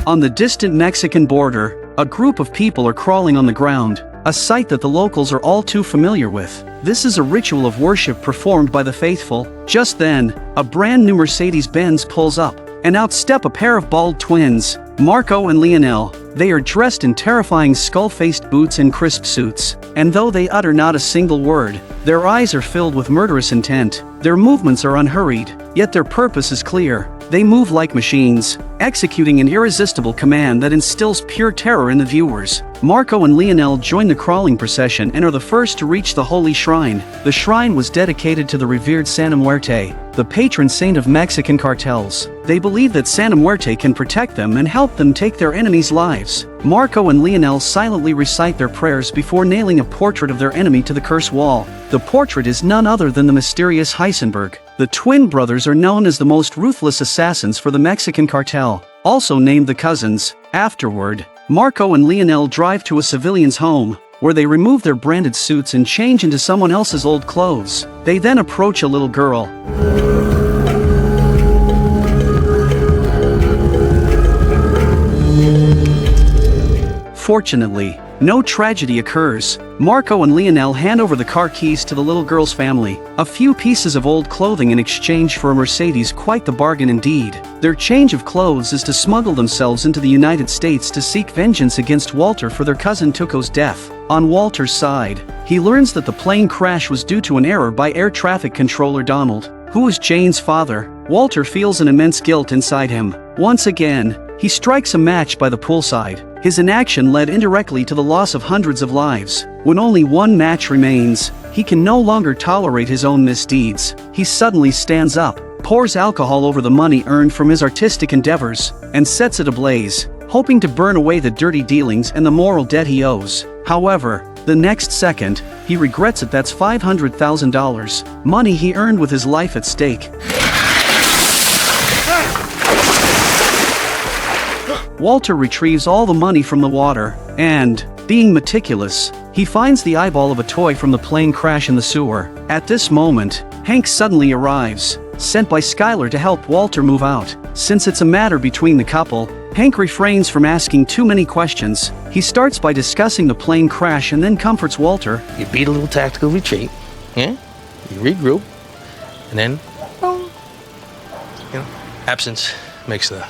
On the distant Mexican border, a group of people are crawling on the ground, a sight that the locals are all too familiar with. This is a ritual of worship performed by the faithful. Just then, a brand new Mercedes-Benz pulls up, and out step a pair of bald twins, Marco and Lionel. They are dressed in terrifying skull-faced boots and crisp suits, and though they utter not a single word, their eyes are filled with murderous intent. Their movements are unhurried, yet their purpose is clear. They move like machines, executing an irresistible command that instills pure terror in the viewers. Marco and Lionel join the crawling procession and are the first to reach the holy shrine. The shrine was dedicated to the revered Santa Muerte, the patron saint of Mexican cartels. They believe that Santa Muerte can protect them and help them take their enemies' lives. Marco and Lionel silently recite their prayers before nailing a portrait of their enemy to the curse wall. The portrait is none other than the mysterious Heisenberg. The twin brothers are known as the most ruthless assassins for the Mexican cartel, also named the Cousins. Afterward, Marco and Lionel drive to a civilian's home, where they remove their branded suits and change into someone else's old clothes. They then approach a little girl. Fortunately, no tragedy occurs. Marco and Lionel hand over the car keys to the little girl's family. A few pieces of old clothing in exchange for a Mercedes, quite the bargain indeed. Their change of clothes is to smuggle themselves into the United States to seek vengeance against Walter for their cousin Tuco's death. On Walter's side, he learns that the plane crash was due to an error by air traffic controller Donald, who is Jane's father. Walter feels an immense guilt inside him. Once again, he strikes a match by the poolside. His inaction led indirectly to the loss of hundreds of lives. When only one match remains, he can no longer tolerate his own misdeeds. He suddenly stands up, pours alcohol over the money earned from his artistic endeavors, and sets it ablaze, hoping to burn away the dirty dealings and the moral debt he owes. However, the next second, he regrets it. That's $500,000, money he earned with his life at stake. Walter retrieves all the money from the water, and, being meticulous, he finds the eyeball of a toy from the plane crash in the sewer. At this moment, Hank suddenly arrives, sent by Skyler to help Walter move out. Since it's a matter between the couple, Hank refrains from asking too many questions. He starts by discussing the plane crash and then comforts Walter. You beat a little tactical retreat, yeah? You regroup, and then, absence makes the...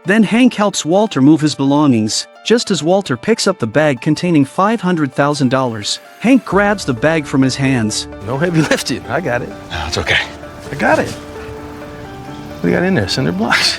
Then Hank helps Walter move his belongings. Just as Walter picks up the bag containing $500,000, Hank grabs the bag from his hands. No heavy lifting, I got it. No, it's okay. I got it. What do you got in there? Cinder blocks?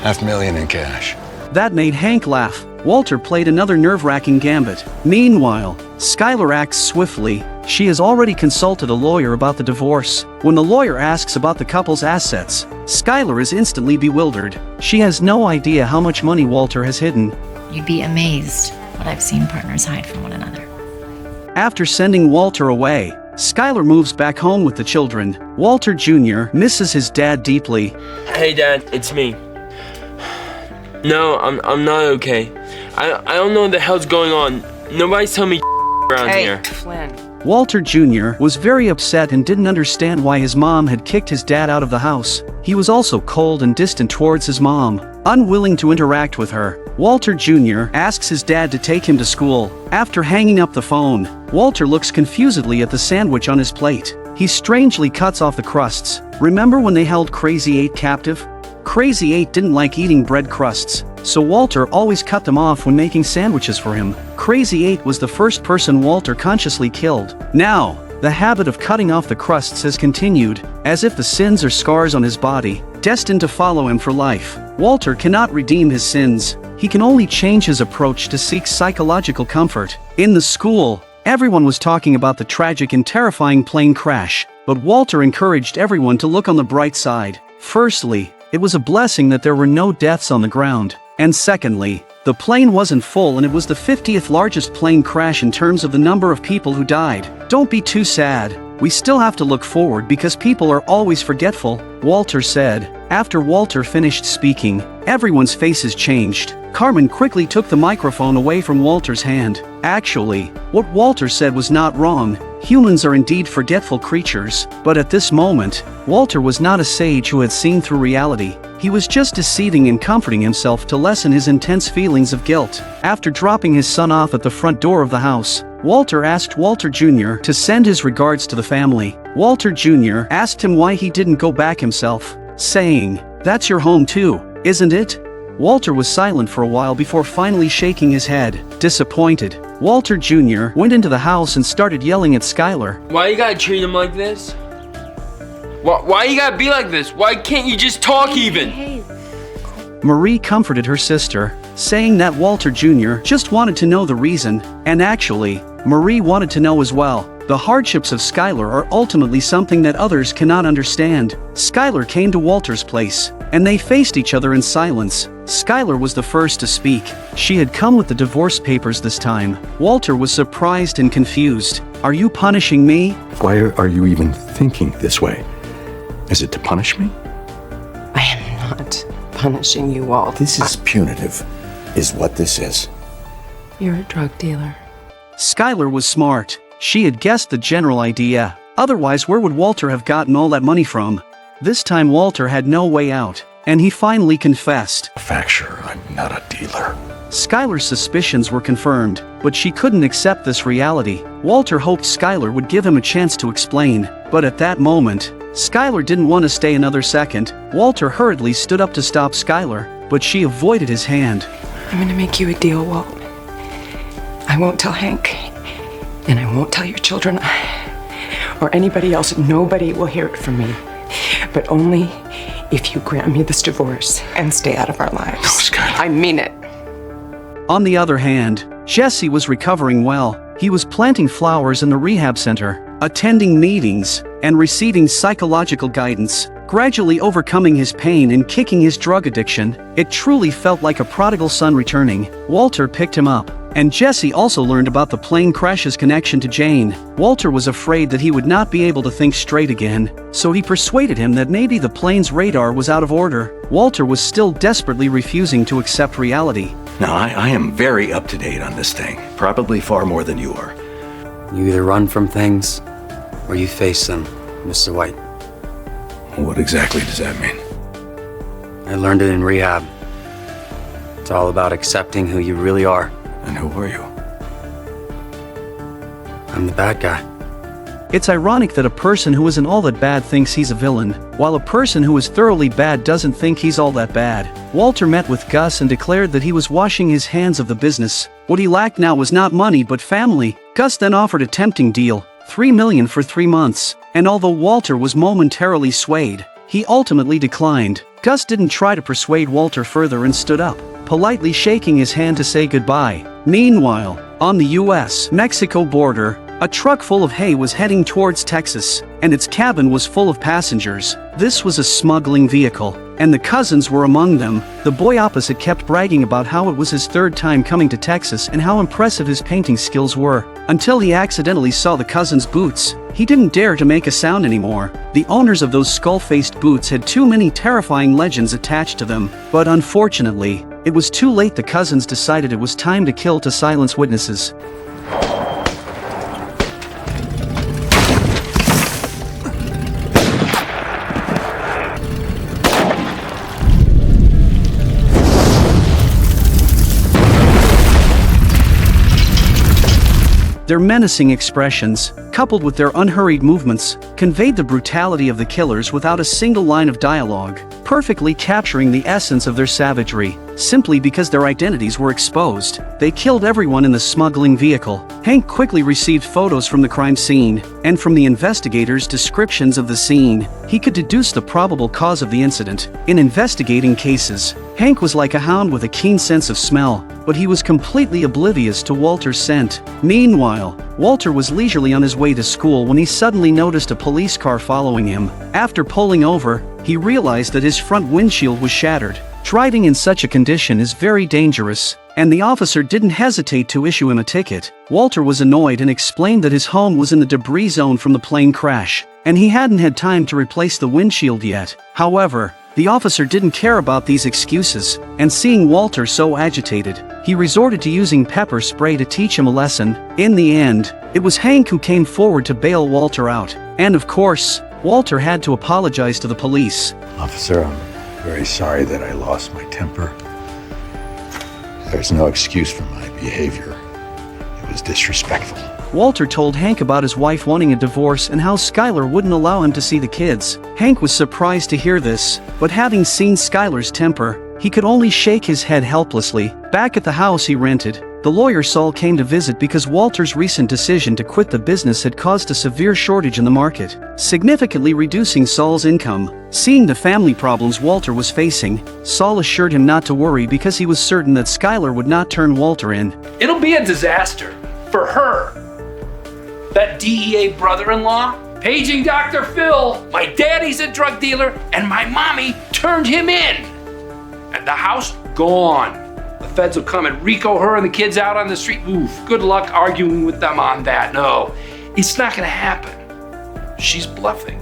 $500,000 in cash. That made Hank laugh. Walter played another nerve-wracking gambit. Meanwhile, Skyler acts swiftly. She has already consulted a lawyer about the divorce. When the lawyer asks about the couple's assets, Skyler is instantly bewildered. She has no idea how much money Walter has hidden. You'd be amazed what I've seen partners hide from one another. After sending Walter away, Skyler moves back home with the children. Walter Jr. misses his dad deeply. Hey Dad, it's me. No, I'm not okay. I don't know what the hell's going on. Nobody's telling me around here. Flynn. Walter Jr. was very upset and didn't understand why his mom had kicked his dad out of the house. He was also cold and distant towards his mom, unwilling to interact with her. Walter Jr. asks his dad to take him to school. After hanging up the phone, Walter looks confusedly at the sandwich on his plate. He strangely cuts off the crusts. Remember when they held Crazy 8 captive? Crazy 8 didn't like eating bread crusts, so Walter always cut them off when making sandwiches for him. Crazy 8 was the first person Walter consciously killed. Now, the habit of cutting off the crusts has continued, as if the sins or scars on his body, destined to follow him for life. Walter cannot redeem his sins. He can only change his approach to seek psychological comfort. In the school, everyone was talking about the tragic and terrifying plane crash, but Walter encouraged everyone to look on the bright side. Firstly, it was a blessing that there were no deaths on the ground. And secondly, the plane wasn't full and it was the 50th largest plane crash in terms of the number of people who died. Don't be too sad. We still have to look forward because people are always forgetful, Walter said. After Walter finished speaking, everyone's faces changed. Carmen quickly took the microphone away from Walter's hand. Actually, what Walter said was not wrong. Humans are indeed forgetful creatures, but at this moment, Walter was not a sage who had seen through reality. He was just deceiving and comforting himself to lessen his intense feelings of guilt. After dropping his son off at the front door of the house, Walter asked Walter Jr. to send his regards to the family. Walter Jr. asked him why he didn't go back himself, saying, "That's your home too, isn't it?" Walter was silent for a while before finally shaking his head, disappointed. Walter Jr. went into the house and started yelling at Skyler. Why you gotta treat him like this? Why you gotta be like this? Why can't you just talk even? Marie comforted her sister, saying that Walter Jr. just wanted to know the reason, and actually, Marie wanted to know as well. The hardships of Skyler are ultimately something that others cannot understand. Skyler came to Walter's place, and they faced each other in silence. Skyler was the first to speak. She had come with the divorce papers this time. Walter was surprised and confused. "Are you punishing me?" Why are you even thinking this way? Is it to punish me? I am not punishing you, Walt. This is punitive, is what this is. You're a drug dealer. Skyler was smart. She had guessed the general idea. Otherwise, where would Walter have gotten all that money from? This time Walter had no way out, and he finally confessed. Manufacturer, I'm not a dealer. Skyler's suspicions were confirmed, but she couldn't accept this reality. Walter hoped Skyler would give him a chance to explain, but at that moment, Skyler didn't want to stay another second. Walter hurriedly stood up to stop Skyler, but she avoided his hand. I'm gonna make you a deal, Walt. I won't tell Hank, and I won't tell your children, or anybody else. Nobody will hear it from me, but only if you grant me this divorce and stay out of our lives. No, Skyler. I mean it. On the other hand, Jesse was recovering well. He was planting flowers in the rehab center, attending meetings, and receiving psychological guidance, gradually overcoming his pain and kicking his drug addiction. It truly felt like a prodigal son returning. Walter picked him up, and Jesse also learned about the plane crash's connection to Jane. Walter was afraid that he would not be able to think straight again, so he persuaded him that maybe the plane's radar was out of order. Walter was still desperately refusing to accept reality. Now, I am very up to date on this thing. Probably far more than you are. You either run from things, or you face them, Mr. White. What exactly does that mean? I learned it in rehab. It's all about accepting who you really are. And who are you? I'm the bad guy. It's ironic that a person who isn't all that bad thinks he's a villain, while a person who is thoroughly bad doesn't think he's all that bad. Walter met with Gus and declared that he was washing his hands of the business. What he lacked now was not money but family. Gus then offered a tempting deal, $3 million for 3 months, and although Walter was momentarily swayed, he ultimately declined. Gus didn't try to persuade Walter further and stood up, politely shaking his hand to say goodbye. Meanwhile, on the US-Mexico border, a truck full of hay was heading towards Texas, and its cabin was full of passengers. This was a smuggling vehicle, and the cousins were among them. The boy opposite kept bragging about how it was his 3rd time coming to Texas and how impressive his painting skills were, until he accidentally saw the cousins' boots. He didn't dare to make a sound anymore. The owners of those skull-faced boots had too many terrifying legends attached to them, but unfortunately, it was too late. The cousins decided it was time to kill to silence witnesses. Their menacing expressions, coupled with their unhurried movements, conveyed the brutality of the killers without a single line of dialogue, perfectly capturing the essence of their savagery. Simply because their identities were exposed, they killed everyone in the smuggling vehicle. Hank quickly received photos from the crime scene, and from the investigators' descriptions of the scene, he could deduce the probable cause of the incident. In investigating cases, Hank was like a hound with a keen sense of smell, but he was completely oblivious to Walter's scent. Meanwhile, Walter was leisurely on his way to school when he suddenly noticed a police car following him. After pulling over, he realized that his front windshield was shattered. Driving in such a condition is very dangerous, and the officer didn't hesitate to issue him a ticket. Walter was annoyed and explained that his home was in the debris zone from the plane crash, and he hadn't had time to replace the windshield yet. However, the officer didn't care about these excuses, and seeing Walter so agitated, he resorted to using pepper spray to teach him a lesson. In the end, it was Hank who came forward to bail Walter out, and of course, Walter had to apologize to the police. Officer, very sorry that I lost my temper. There's no excuse for my behavior. It was disrespectful. Walter told Hank about his wife wanting a divorce and how Skyler wouldn't allow him to see the kids. Hank was surprised to hear this, but having seen Skyler's temper, he could only shake his head helplessly. Back at the house he rented, the lawyer Saul came to visit because Walter's recent decision to quit the business had caused a severe shortage in the market, significantly reducing Saul's income. Seeing the family problems Walter was facing, Saul assured him not to worry because he was certain that Skyler would not turn Walter in. It'll be a disaster for her. That DEA brother-in-law, paging Dr. Phil, my daddy's a drug dealer, and my mommy turned him in. And the house, gone. The feds will come and RICO her and the kids out on the street. Oof, good luck arguing with them on that. No, it's not gonna happen. She's bluffing.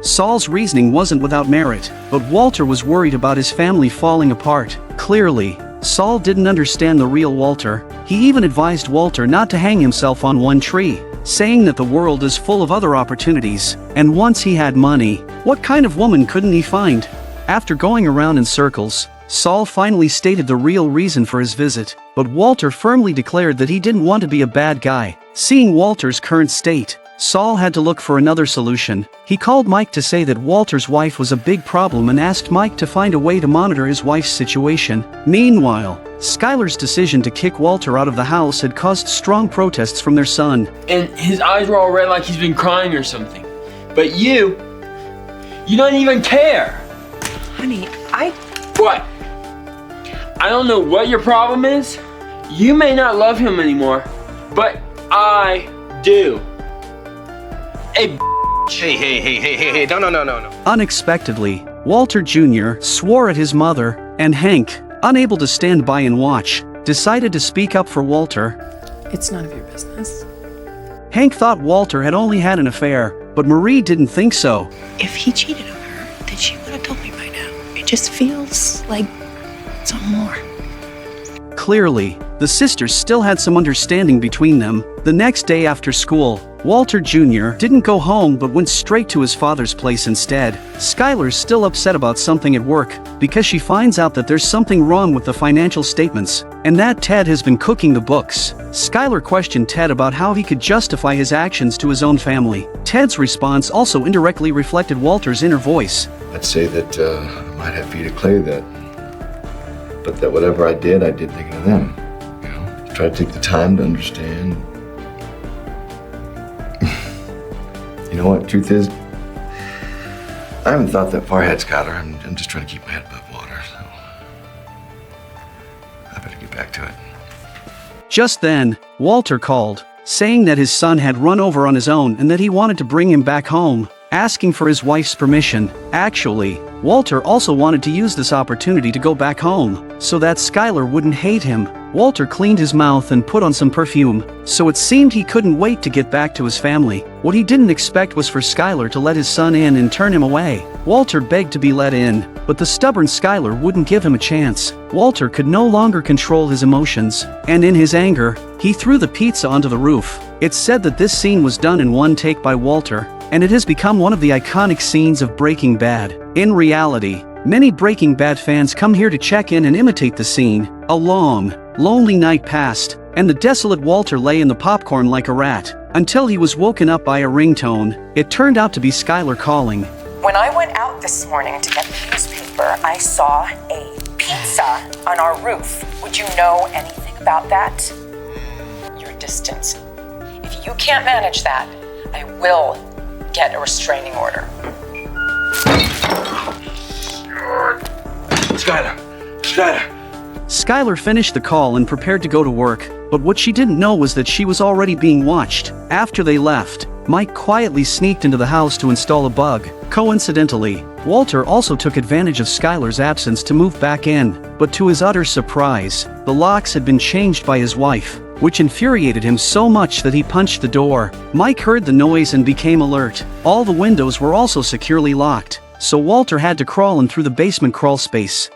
Saul's reasoning wasn't without merit, but Walter was worried about his family falling apart. Clearly, Saul didn't understand the real Walter. He even advised Walter not to hang himself on one tree, saying that the world is full of other opportunities, and once he had money, what kind of woman couldn't he find? After going around in circles, Saul finally stated the real reason for his visit, but Walter firmly declared that he didn't want to be a bad guy. Seeing Walter's current state, Saul had to look for another solution. He called Mike to say that Walter's wife was a big problem and asked Mike to find a way to monitor his wife's situation. Meanwhile, Skyler's decision to kick Walter out of the house had caused strong protests from their son. And his eyes were all red like he's been crying or something. But you don't even care. Honey, What? I don't know what your problem is. You may not love him anymore, but I do. Hey, No. Unexpectedly, Walter Jr. swore at his mother, and Hank, unable to stand by and watch, decided to speak up for Walter. it's none of your business. Hank thought Walter had only had an affair, but Marie didn't think so. If he cheated on her, then she would have told me by now. It just feels like something more. Clearly, the sisters still had some understanding between them. The next day after school, Walter Jr. didn't go home but went straight to his father's place instead. Skyler's still upset about something at work because she finds out that there's something wrong with the financial statements, and that Ted has been cooking the books. Skyler questioned Ted about how he could justify his actions to his own family. Ted's response also indirectly reflected Walter's inner voice. I'd say that I might have feet of clay but that whatever I did thinking of them. You know, try to take the time to understand. You know what, truth is, I haven't thought that far ahead, Skyler. I'm just trying to keep my head above water, so I better get back to it. Just then, Walter called, saying that his son had run over on his own and that he wanted to bring him back home, asking for his wife's permission. Actually, Walter also wanted to use this opportunity to go back home, so that Skyler wouldn't hate him. Walter cleaned his mouth and put on some perfume, so it seemed he couldn't wait to get back to his family. What he didn't expect was for Skyler to let his son in and turn him away. Walter begged to be let in, but the stubborn Skyler wouldn't give him a chance. Walter could no longer control his emotions, and in his anger, he threw the pizza onto the roof. It's said that this scene was done in one take by Walter, and it has become one of the iconic scenes of Breaking Bad. In reality, many Breaking Bad fans come here to check in and imitate the scene. A long, lonely night passed, and the desolate Walter lay in the popcorn like a rat, until he was woken up by a ringtone. It turned out to be Skyler calling. When I went out this morning to get the newspaper, I saw a pizza on our roof. Would you know anything about that? Your distance. If you can't manage that, I will get a restraining order. Skyler! Skyler finished the call and prepared to go to work, but what she didn't know was that she was already being watched. After they left, Mike quietly sneaked into the house to install a bug. Coincidentally, Walter also took advantage of Skyler's absence to move back in, but to his utter surprise, the locks had been changed by his wife, which infuriated him so much that he punched the door. Mike heard the noise and became alert. All the windows were also securely locked, so Walter had to crawl in through the basement crawl space.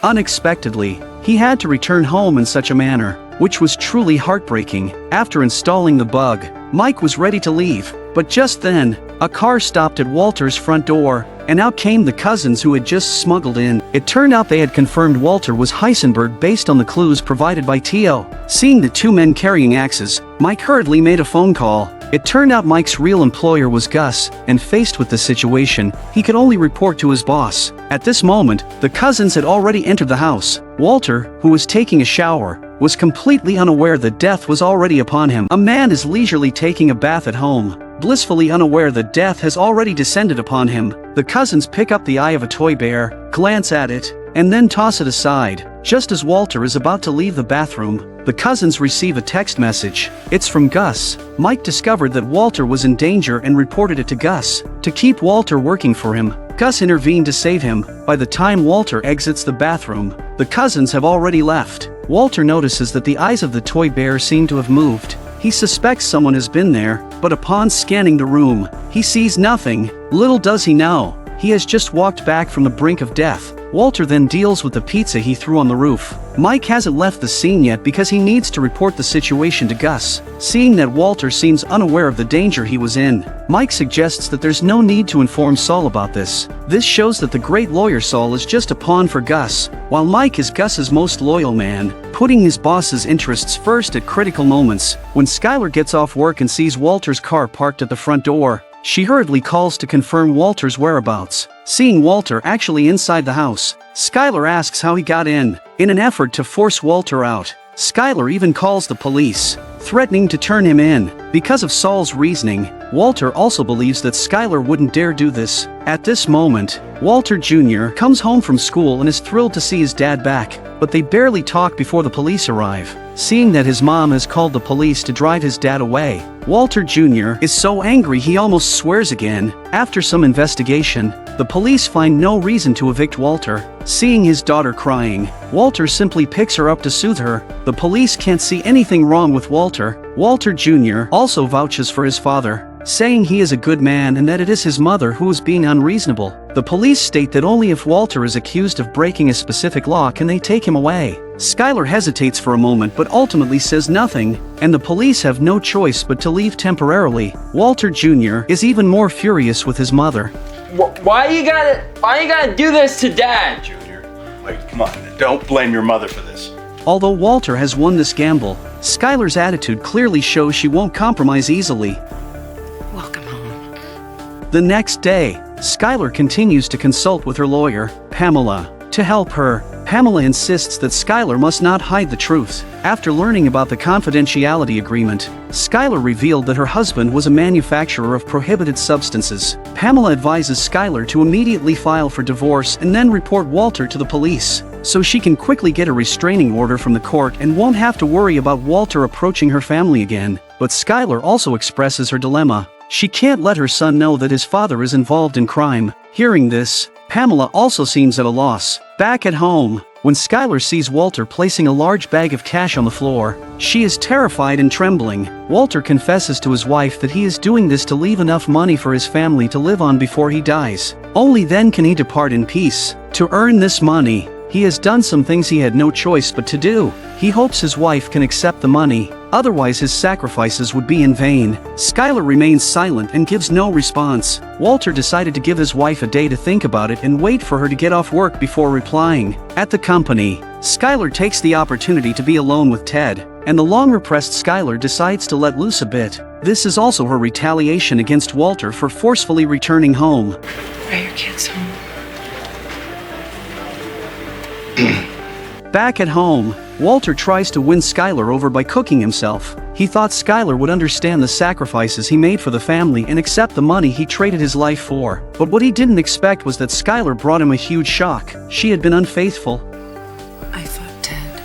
Unexpectedly, He had to return home in such a manner, which was truly heartbreaking. After installing the bug, Mike was ready to leave, but just then, a car stopped at Walter's front door, and out came the cousins who had just smuggled in. It turned out they had confirmed Walter was Heisenberg based on the clues provided by Tio. Seeing the two men carrying axes, Mike hurriedly made a phone call. It turned out Mike's real employer was Gus, and faced with the situation, he could only report to his boss. At this moment, the cousins had already entered the house. Walter, who was taking a shower, was completely unaware that death was already upon him. A man is leisurely taking a bath at home, blissfully unaware that death has already descended upon him. The cousins pick up the eye of a toy bear, glance at it, and then toss it aside. Just as Walter is about to leave the bathroom, the cousins receive a text message. It's from Gus. Mike discovered that Walter was in danger and reported it to Gus. To keep Walter working for him, Gus intervened to save him. By the time Walter exits the bathroom, the cousins have already left. Walter notices that the eyes of the toy bear seem to have moved. He suspects someone has been there, but upon scanning the room, he sees nothing. Little does he know, he has just walked back from the brink of death. Walter then deals with the pizza he threw on the roof. Mike hasn't left the scene yet because he needs to report the situation to Gus. Seeing that Walter seems unaware of the danger he was in, Mike suggests that there's no need to inform Saul about this. This shows that the great lawyer Saul is just a pawn for Gus, while Mike is Gus's most loyal man, putting his boss's interests first at critical moments. When Skyler gets off work and sees Walter's car parked at the front door, she hurriedly calls to confirm Walter's whereabouts. Seeing Walter actually inside the house, Skyler asks how he got in an effort to force Walter out. Skyler even calls the police, threatening to turn him in. Because of Saul's reasoning, Walter also believes that Skyler wouldn't dare do this. At this moment, Walter Jr. comes home from school and is thrilled to see his dad back, but they barely talk before the police arrive. Seeing that his mom has called the police to drive his dad away, Walter Jr. is so angry he almost swears again. After some investigation, the police find no reason to evict Walter. Seeing his daughter crying, Walter simply picks her up to soothe her. The police can't see anything wrong with Walter. Walter Jr. also vouches for his father, saying he is a good man and that it is his mother who is being unreasonable. The police state that only if Walter is accused of breaking a specific law can they take him away. Skyler hesitates for a moment but ultimately says nothing, and the police have no choice but to leave temporarily. Walter Jr. is even more furious with his mother. Why you gotta do this to Dad? Junior, wait, come on. Don't blame your mother for this. Although Walter has won this gamble, Skyler's attitude clearly shows she won't compromise easily. Welcome home. The next day, Skyler continues to consult with her lawyer, Pamela. To help her, Pamela insists that Skyler must not hide the truth. After learning about the confidentiality agreement, Skyler revealed that her husband was a manufacturer of prohibited substances. Pamela advises Skyler to immediately file for divorce and then report Walter to the police, so she can quickly get a restraining order from the court and won't have to worry about Walter approaching her family again. But Skyler also expresses her dilemma. She can't let her son know that his father is involved in crime. Hearing this, Pamela also seems at a loss. Back at home, when Skyler sees Walter placing a large bag of cash on the floor, she is terrified and trembling. Walter confesses to his wife that he is doing this to leave enough money for his family to live on before he dies. Only then can he depart in peace. To earn this money, he has done some things he had no choice but to do. He hopes his wife can accept the money, otherwise his sacrifices would be in vain. Skyler remains silent and gives no response. Walter decided to give his wife a day to think about it and wait for her to get off work before replying. At the company, Skyler takes the opportunity to be alone with Ted, and the long-repressed Skyler decides to let loose a bit. This is also her retaliation against Walter for forcefully returning home. Are your kids home? Back at home, Walter tries to win Skyler over by cooking himself. He thought Skyler would understand the sacrifices he made for the family and accept the money he traded his life for. But what he didn't expect was that Skyler brought him a huge shock. She had been unfaithful. I thought Ted.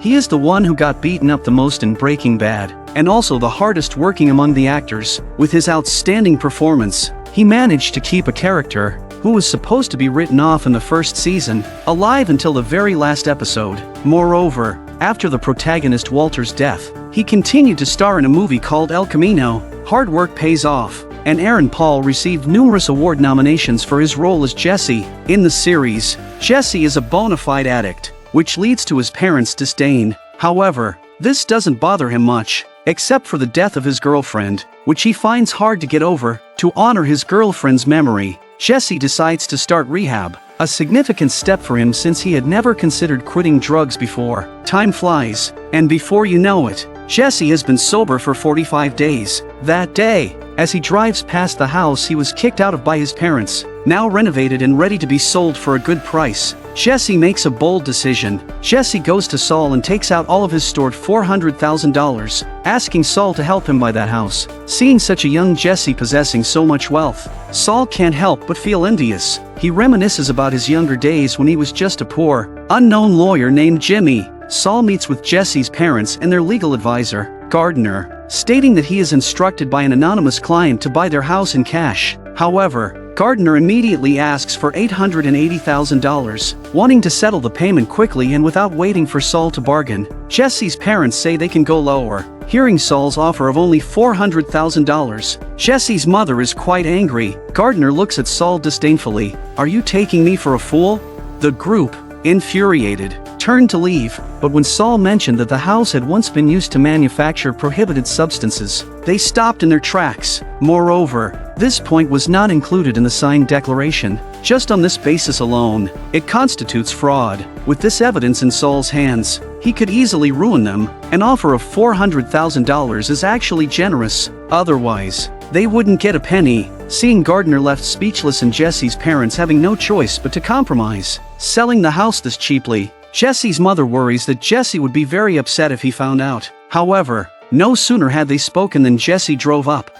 He is the one who got beaten up the most in Breaking Bad, and also the hardest working among the actors. With his outstanding performance, he managed to keep a character who was supposed to be written off in the first season, alive until the very last episode. Moreover, after the protagonist Walter's death, he continued to star in a movie called El Camino. Hard work pays off. and Aaron Paul received numerous award nominations for his role as Jesse. In the series, Jesse is a bona fide addict, which leads to his parents' disdain. However, this doesn't bother him much, except for the death of his girlfriend, which he finds hard to get over. To honor his girlfriend's memory, Jesse decides to start rehab, a significant step for him since he had never considered quitting drugs before. Time flies, and before you know it, Jesse has been sober for 45 days. That day, as he drives past the house he was kicked out of by his parents, now renovated and ready to be sold for a good price, Jesse makes a bold decision. Jesse goes to Saul and takes out all of his stored $400,000, asking Saul to help him buy that house. Seeing such a young Jesse possessing so much wealth, Saul can't help but feel envious. He reminisces about his younger days when he was just a poor, unknown lawyer named Jimmy. Saul meets with Jesse's parents and their legal advisor, Gardner, stating that he is instructed by an anonymous client to buy their house in cash. However, Gardner immediately asks for $880,000, wanting to settle the payment quickly and without waiting for Saul to bargain. Jesse's parents say they can go lower. Hearing Saul's offer of only $400,000, Jesse's mother is quite angry. Gardner looks at Saul disdainfully. "Are you taking me for a fool?" The group, infuriated, turned to leave, but when Saul mentioned that the house had once been used to manufacture prohibited substances, they stopped in their tracks. Moreover, this point was not included in the signed declaration. Just on this basis alone, it constitutes fraud. With this evidence in Saul's hands, he could easily ruin them. An offer of $400,000 is actually generous. Otherwise, they wouldn't get a penny. Seeing Gardner left speechless and Jesse's parents having no choice but to compromise, selling the house this cheaply, Jesse's mother worries that Jesse would be very upset if he found out. However, no sooner had they spoken than Jesse drove up.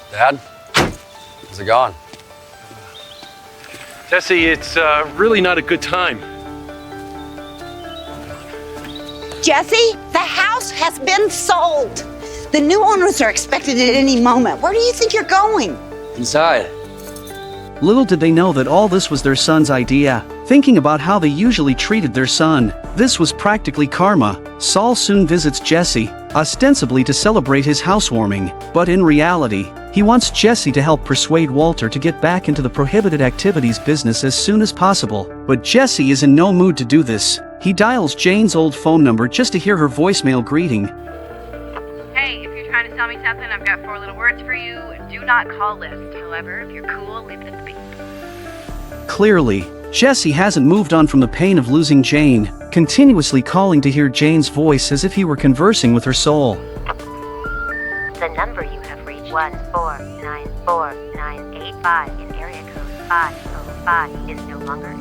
Dad? How's it going? Jesse, it's really not a good time. Jesse, the house has been sold. The new owners are expected at any moment. Where do you think you're going? Inside. Little did they know that all this was their son's idea. Thinking about how they usually treated their son, this was practically karma. Saul soon visits Jesse, ostensibly to celebrate his housewarming, but in reality, he wants Jesse to help persuade Walter to get back into the prohibited activities business as soon as possible. But Jesse is in no mood to do this. He dials Jane's old phone number just to hear her voicemail greeting. Hey, if you're trying to sell me something, I've got 4 little words for you. Do not call list. However, if you're cool, leave it at the beep. Clearly, Jesse hasn't moved on from the pain of losing Jane, continuously calling to hear Jane's voice as if he were conversing with her soul. The number you have reached 1494985 in area code 505 is no longer.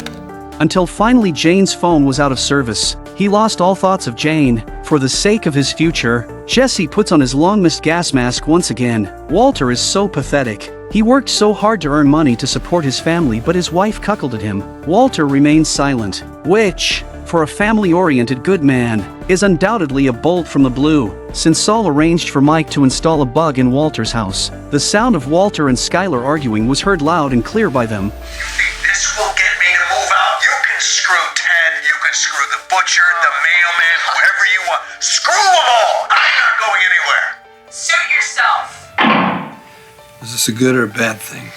Until finally Jane's phone was out of service, he lost all thoughts of Jane. For the sake of his future, Jesse puts on his long-missed gas mask once again. Walter is so pathetic. He worked so hard to earn money to support his family, but his wife cuckolded him. Walter remains silent, which, for a family-oriented good man, is undoubtedly a bolt from the blue. Since Saul arranged for Mike to install a bug in Walter's house, the sound of Walter and Skyler arguing was heard loud and clear by them. This will get me to move out. You can screw Ted, you can screw the butcher, the mailman, whoever you want. Screw them all! I'm not going anywhere. Suit yourself. Is this a good or a bad thing?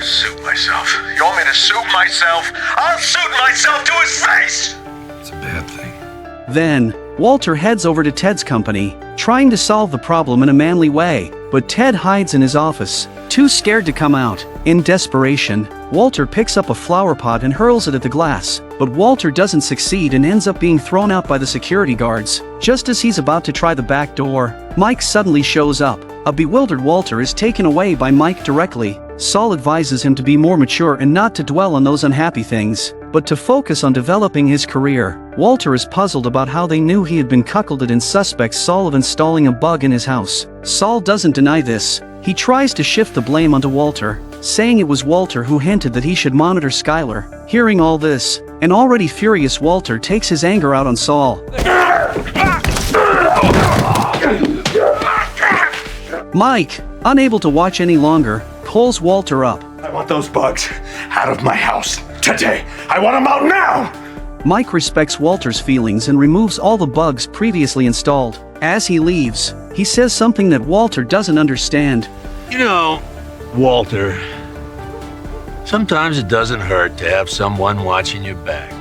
Suit myself. You want me to suit myself? I'll suit myself to his face! It's a bad thing. Then, Walter heads over to Ted's company, trying to solve the problem in a manly way, but Ted hides in his office, too scared to come out. In desperation, Walter picks up a flower pot and hurls it at the glass, but Walter doesn't succeed and ends up being thrown out by the security guards. Just as he's about to try the back door, Mike suddenly shows up. A bewildered Walter is taken away by Mike directly. Saul advises him to be more mature and not to dwell on those unhappy things, but to focus on developing his career. Walter is puzzled about how they knew he had been cuckolded and suspects Saul of installing a bug in his house. Saul doesn't deny this. He tries to shift the blame onto Walter, saying it was Walter who hinted that he should monitor Skyler. Hearing all this, an already furious Walter takes his anger out on Saul. Mike, unable to watch any longer, pulls Walter up. I want those bugs out of my house today. I want them out now! Mike respects Walter's feelings and removes all the bugs previously installed. As he leaves, he says something that Walter doesn't understand. You know, Walter, sometimes it doesn't hurt to have someone watching your back.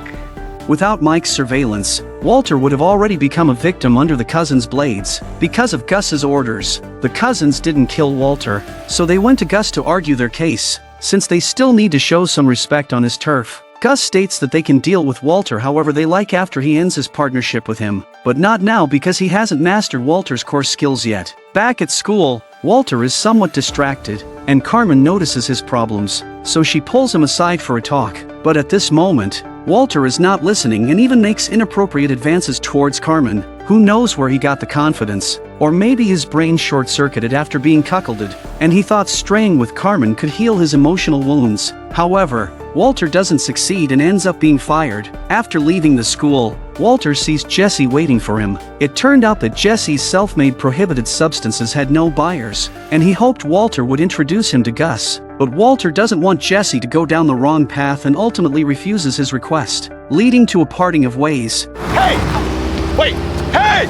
Without Mike's surveillance, Walter would have already become a victim under the cousins' blades. Because of Gus's orders, the cousins didn't kill Walter, so they went to Gus to argue their case, since they still need to show some respect on his turf. Gus states that they can deal with Walter however they like after he ends his partnership with him, but not now because he hasn't mastered Walter's core skills yet. Back at school, Walter is somewhat distracted, and Carmen notices his problems, so she pulls him aside for a talk. But at this moment, Walter is not listening and even makes inappropriate advances towards Carmen. Who knows where he got the confidence? Or maybe his brain short-circuited after being cuckolded, and he thought straying with Carmen could heal his emotional wounds. However, Walter doesn't succeed and ends up being fired. After leaving the school, Walter sees Jesse waiting for him. It turned out that Jesse's self-made prohibited substances had no buyers, and he hoped Walter would introduce him to Gus. But Walter doesn't want Jesse to go down the wrong path and ultimately refuses his request, leading to a parting of ways. Hey! Wait! Hey!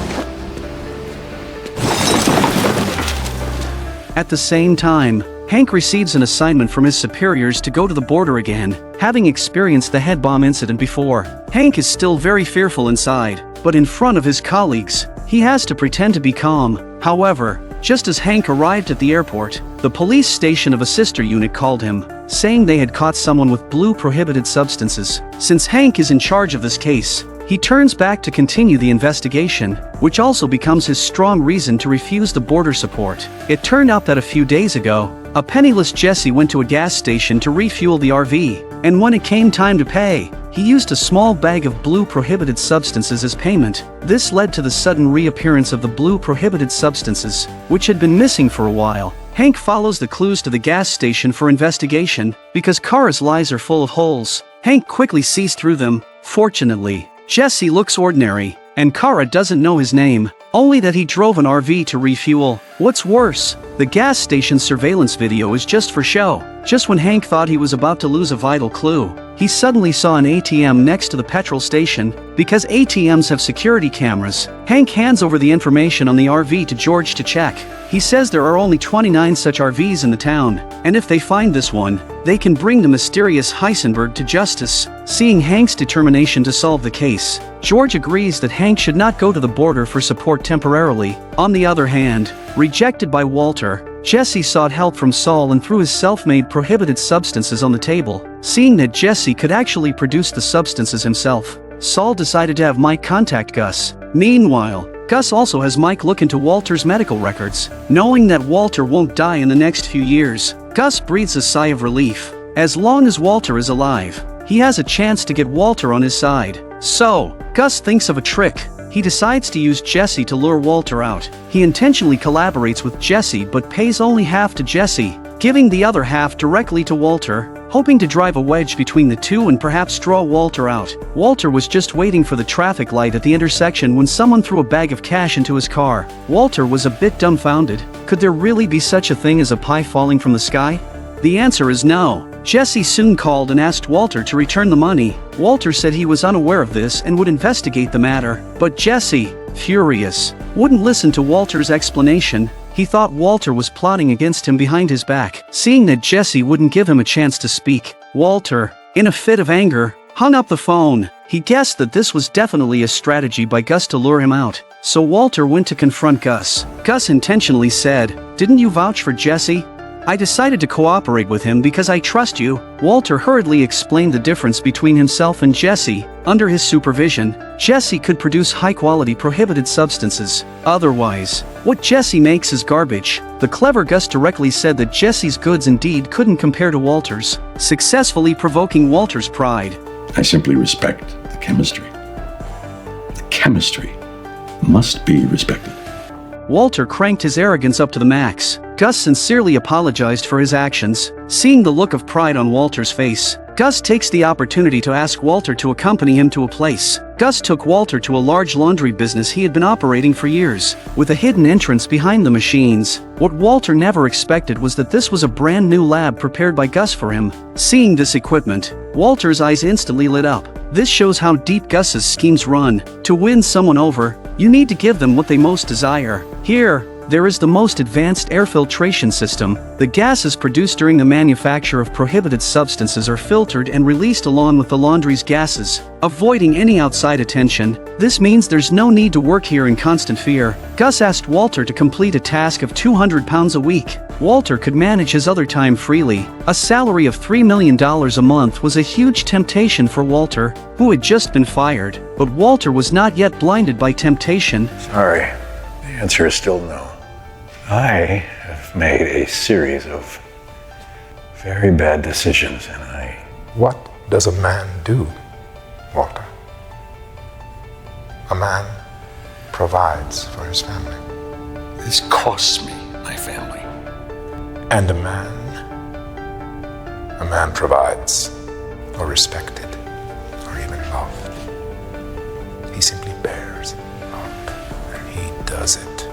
At the same time, Hank receives an assignment from his superiors to go to the border again. Having experienced the head bomb incident before, Hank is still very fearful inside, but in front of his colleagues, he has to pretend to be calm. However, just as Hank arrived at the airport, the police station of a sister unit called him, saying they had caught someone with blue prohibited substances. Since Hank is in charge of this case, he turns back to continue the investigation, which also becomes his strong reason to refuse the border support. It turned out that a few days ago, a penniless Jesse went to a gas station to refuel the RV, and when it came time to pay, he used a small bag of blue prohibited substances as payment. This led to the sudden reappearance of the blue prohibited substances, which had been missing for a while. Hank follows the clues to the gas station for investigation, because Kara's lies are full of holes. Hank quickly sees through them. Fortunately, Jesse looks ordinary, and Kara doesn't know his name, only that he drove an RV to refuel. What's worse, the gas station surveillance video is just for show. Just when Hank thought he was about to lose a vital clue, he suddenly saw an ATM next to the petrol station. Because ATMs have security cameras, Hank hands over the information on the RV to George to check. He says there are only 29 such RVs in the town, and if they find this one, they can bring the mysterious Heisenberg to justice. Seeing Hank's determination to solve the case, George agrees that Hank should not go to the border for support temporarily. On the other hand, rejected by Walter, Jesse sought help from Saul and threw his self-made prohibited substances on the table. Seeing that Jesse could actually produce the substances himself, Saul decided to have Mike contact Gus. Meanwhile, Gus also has Mike look into Walter's medical records. Knowing that Walter won't die in the next few years, Gus breathes a sigh of relief. As long as Walter is alive, he has a chance to get Walter on his side. So, Gus thinks of a trick. He decides to use Jesse to lure Walter out. He intentionally collaborates with Jesse but pays only half to Jesse, giving the other half directly to Walter, hoping to drive a wedge between the two and perhaps draw Walter out. Walter was just waiting for the traffic light at the intersection when someone threw a bag of cash into his car. Walter was a bit dumbfounded. Could there really be such a thing as a pie falling from the sky? The answer is no. Jesse soon called and asked Walter to return the money. Walter said he was unaware of this and would investigate the matter. But Jesse, furious, wouldn't listen to Walter's explanation. He thought Walter was plotting against him behind his back. Seeing that Jesse wouldn't give him a chance to speak, Walter, in a fit of anger, hung up the phone. He guessed that this was definitely a strategy by Gus to lure him out. So Walter went to confront Gus. Gus intentionally said, "Didn't you vouch for Jesse? I decided to cooperate with him because I trust you." Walter hurriedly explained the difference between himself and Jesse. Under his supervision, Jesse could produce high-quality prohibited substances. Otherwise, what Jesse makes is garbage. The clever Gus directly said that Jesse's goods indeed couldn't compare to Walter's, successfully provoking Walter's pride. I simply respect the chemistry. The chemistry must be respected. Walter cranked his arrogance up to the max. Gus sincerely apologized for his actions. Seeing the look of pride on Walter's face, Gus takes the opportunity to ask Walter to accompany him to a place. Gus took Walter to a large laundry business he had been operating for years, with a hidden entrance behind the machines. What Walter never expected was that this was a brand new lab prepared by Gus for him. Seeing this equipment, Walter's eyes instantly lit up. This shows how deep Gus's schemes run. To win someone over, you need to give them what they most desire. Here, there is the most advanced air filtration system. The gases produced during the manufacture of prohibited substances are filtered and released along with the laundry's gases, avoiding any outside attention. This means there's no need to work here in constant fear. Gus asked Walter to complete a task of 200 pounds a week. Walter could manage his other time freely. A salary of $3 million a month was a huge temptation for Walter, who had just been fired. But Walter was not yet blinded by temptation. Sorry, the answer is still no. I have made a series of very bad decisions, and What does a man do, Walter? A man provides for his family. This costs me my family. And a man provides, or respected, or even loved. He simply bears up, and he does it.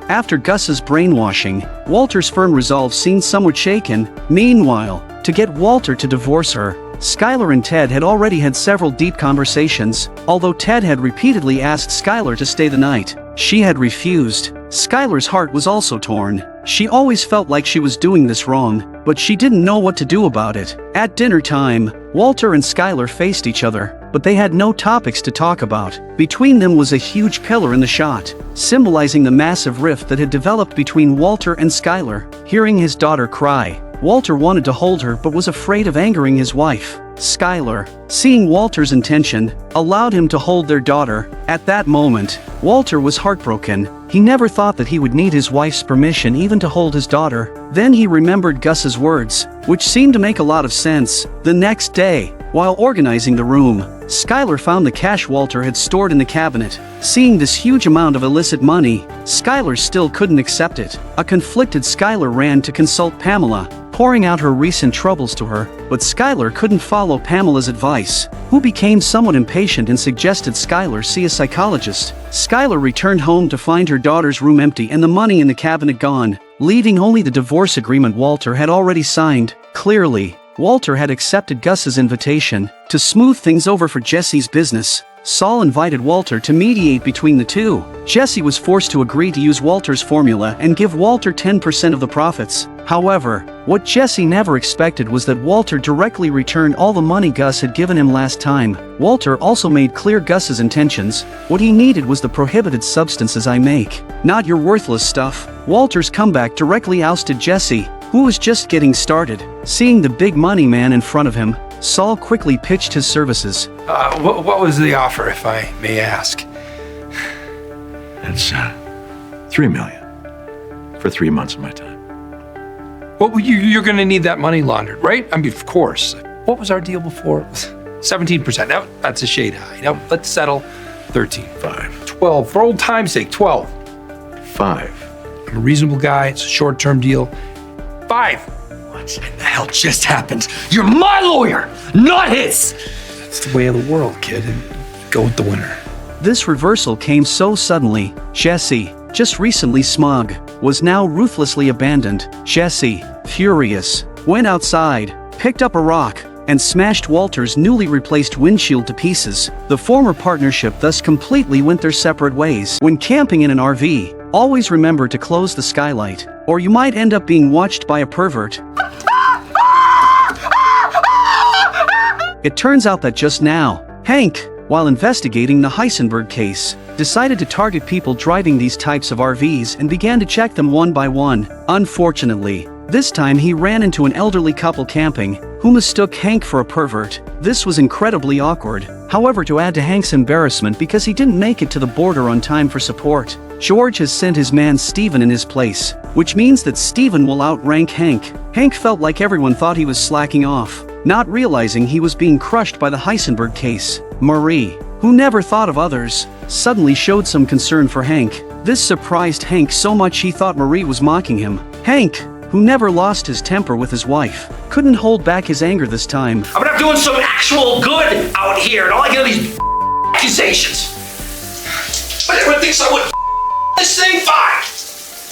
After Gus's brainwashing, Walter's firm resolve seemed somewhat shaken. Meanwhile, to get Walter to divorce her, Skyler and Ted had already had several deep conversations. Although Ted had repeatedly asked Skyler to stay the night, she had refused. Skyler's heart was also torn. She always felt like she was doing this wrong, but she didn't know what to do about it. At dinner time, Walter and Skyler faced each other, but they had no topics to talk about. Between them was a huge pillar in the shot, symbolizing the massive rift that had developed between Walter and Skyler. Hearing his daughter cry, Walter wanted to hold her but was afraid of angering his wife. Skyler, seeing Walter's intention, allowed him to hold their daughter. At that moment, Walter was heartbroken. He never thought that he would need his wife's permission even to hold his daughter. Then he remembered Gus's words, which seemed to make a lot of sense. The next day, while organizing the room, Skyler found the cash Walter had stored in the cabinet. Seeing this huge amount of illicit money, Skyler still couldn't accept it. A conflicted Skyler ran to consult Pamela, pouring out her recent troubles to her, but Skyler couldn't follow Pamela's advice, who became somewhat impatient and suggested Skyler see a psychologist. Skyler returned home to find her daughter's room empty and the money in the cabinet gone, leaving only the divorce agreement Walter had already signed. Clearly, Walter had accepted Gus's invitation to smooth things over for Jesse's business. Saul invited Walter to mediate between the two. Jesse was forced to agree to use Walter's formula and give Walter 10% of the profits. However, what Jesse never expected was that Walter directly returned all the money Gus had given him last time. Walter also made clear Gus's intentions. What he needed was the prohibited substances I make, not your worthless stuff. Walter's comeback directly ousted Jesse, who was just getting started. Seeing the big money man in front of him, Saul quickly pitched his services. What was the offer, if I may ask? It's $3 million for 3 months of my time. Well, you're going to need that money laundered, right? I mean, of course. What was our deal before? 17%. Now, that's a shade high. Now, let's settle 13. 5. 12. For old time's sake, 12. 5. I'm a reasonable guy. It's a short-term deal. 5. What in the hell just happened? You're my lawyer, not his! It's the way of the world, kid, and go with the winner. This reversal came so suddenly. Jesse, just recently smug, was now ruthlessly abandoned. Jesse, furious, went outside, picked up a rock, and smashed Walter's newly replaced windshield to pieces. The former partnership thus completely went their separate ways. When camping in an RV, always remember to close the skylight, or you might end up being watched by a pervert. It turns out that just now, Hank, while investigating the Heisenberg case, decided to target people driving these types of RVs and began to check them one by one. Unfortunately, this time he ran into an elderly couple camping, who mistook Hank for a pervert. This was incredibly awkward. However, to add to Hank's embarrassment because he didn't make it to the border on time for support, George has sent his man Steven in his place, which means that Steven will outrank Hank. Hank felt like everyone thought he was slacking off, not realizing he was being crushed by the Heisenberg case. Marie, who never thought of others, suddenly showed some concern for Hank. This surprised Hank so much he thought Marie was mocking him. Hank, who never lost his temper with his wife, couldn't hold back his anger this time. I'm not doing some actual good out here, and all I get are these accusations. But everyone thinks I would this thing fine.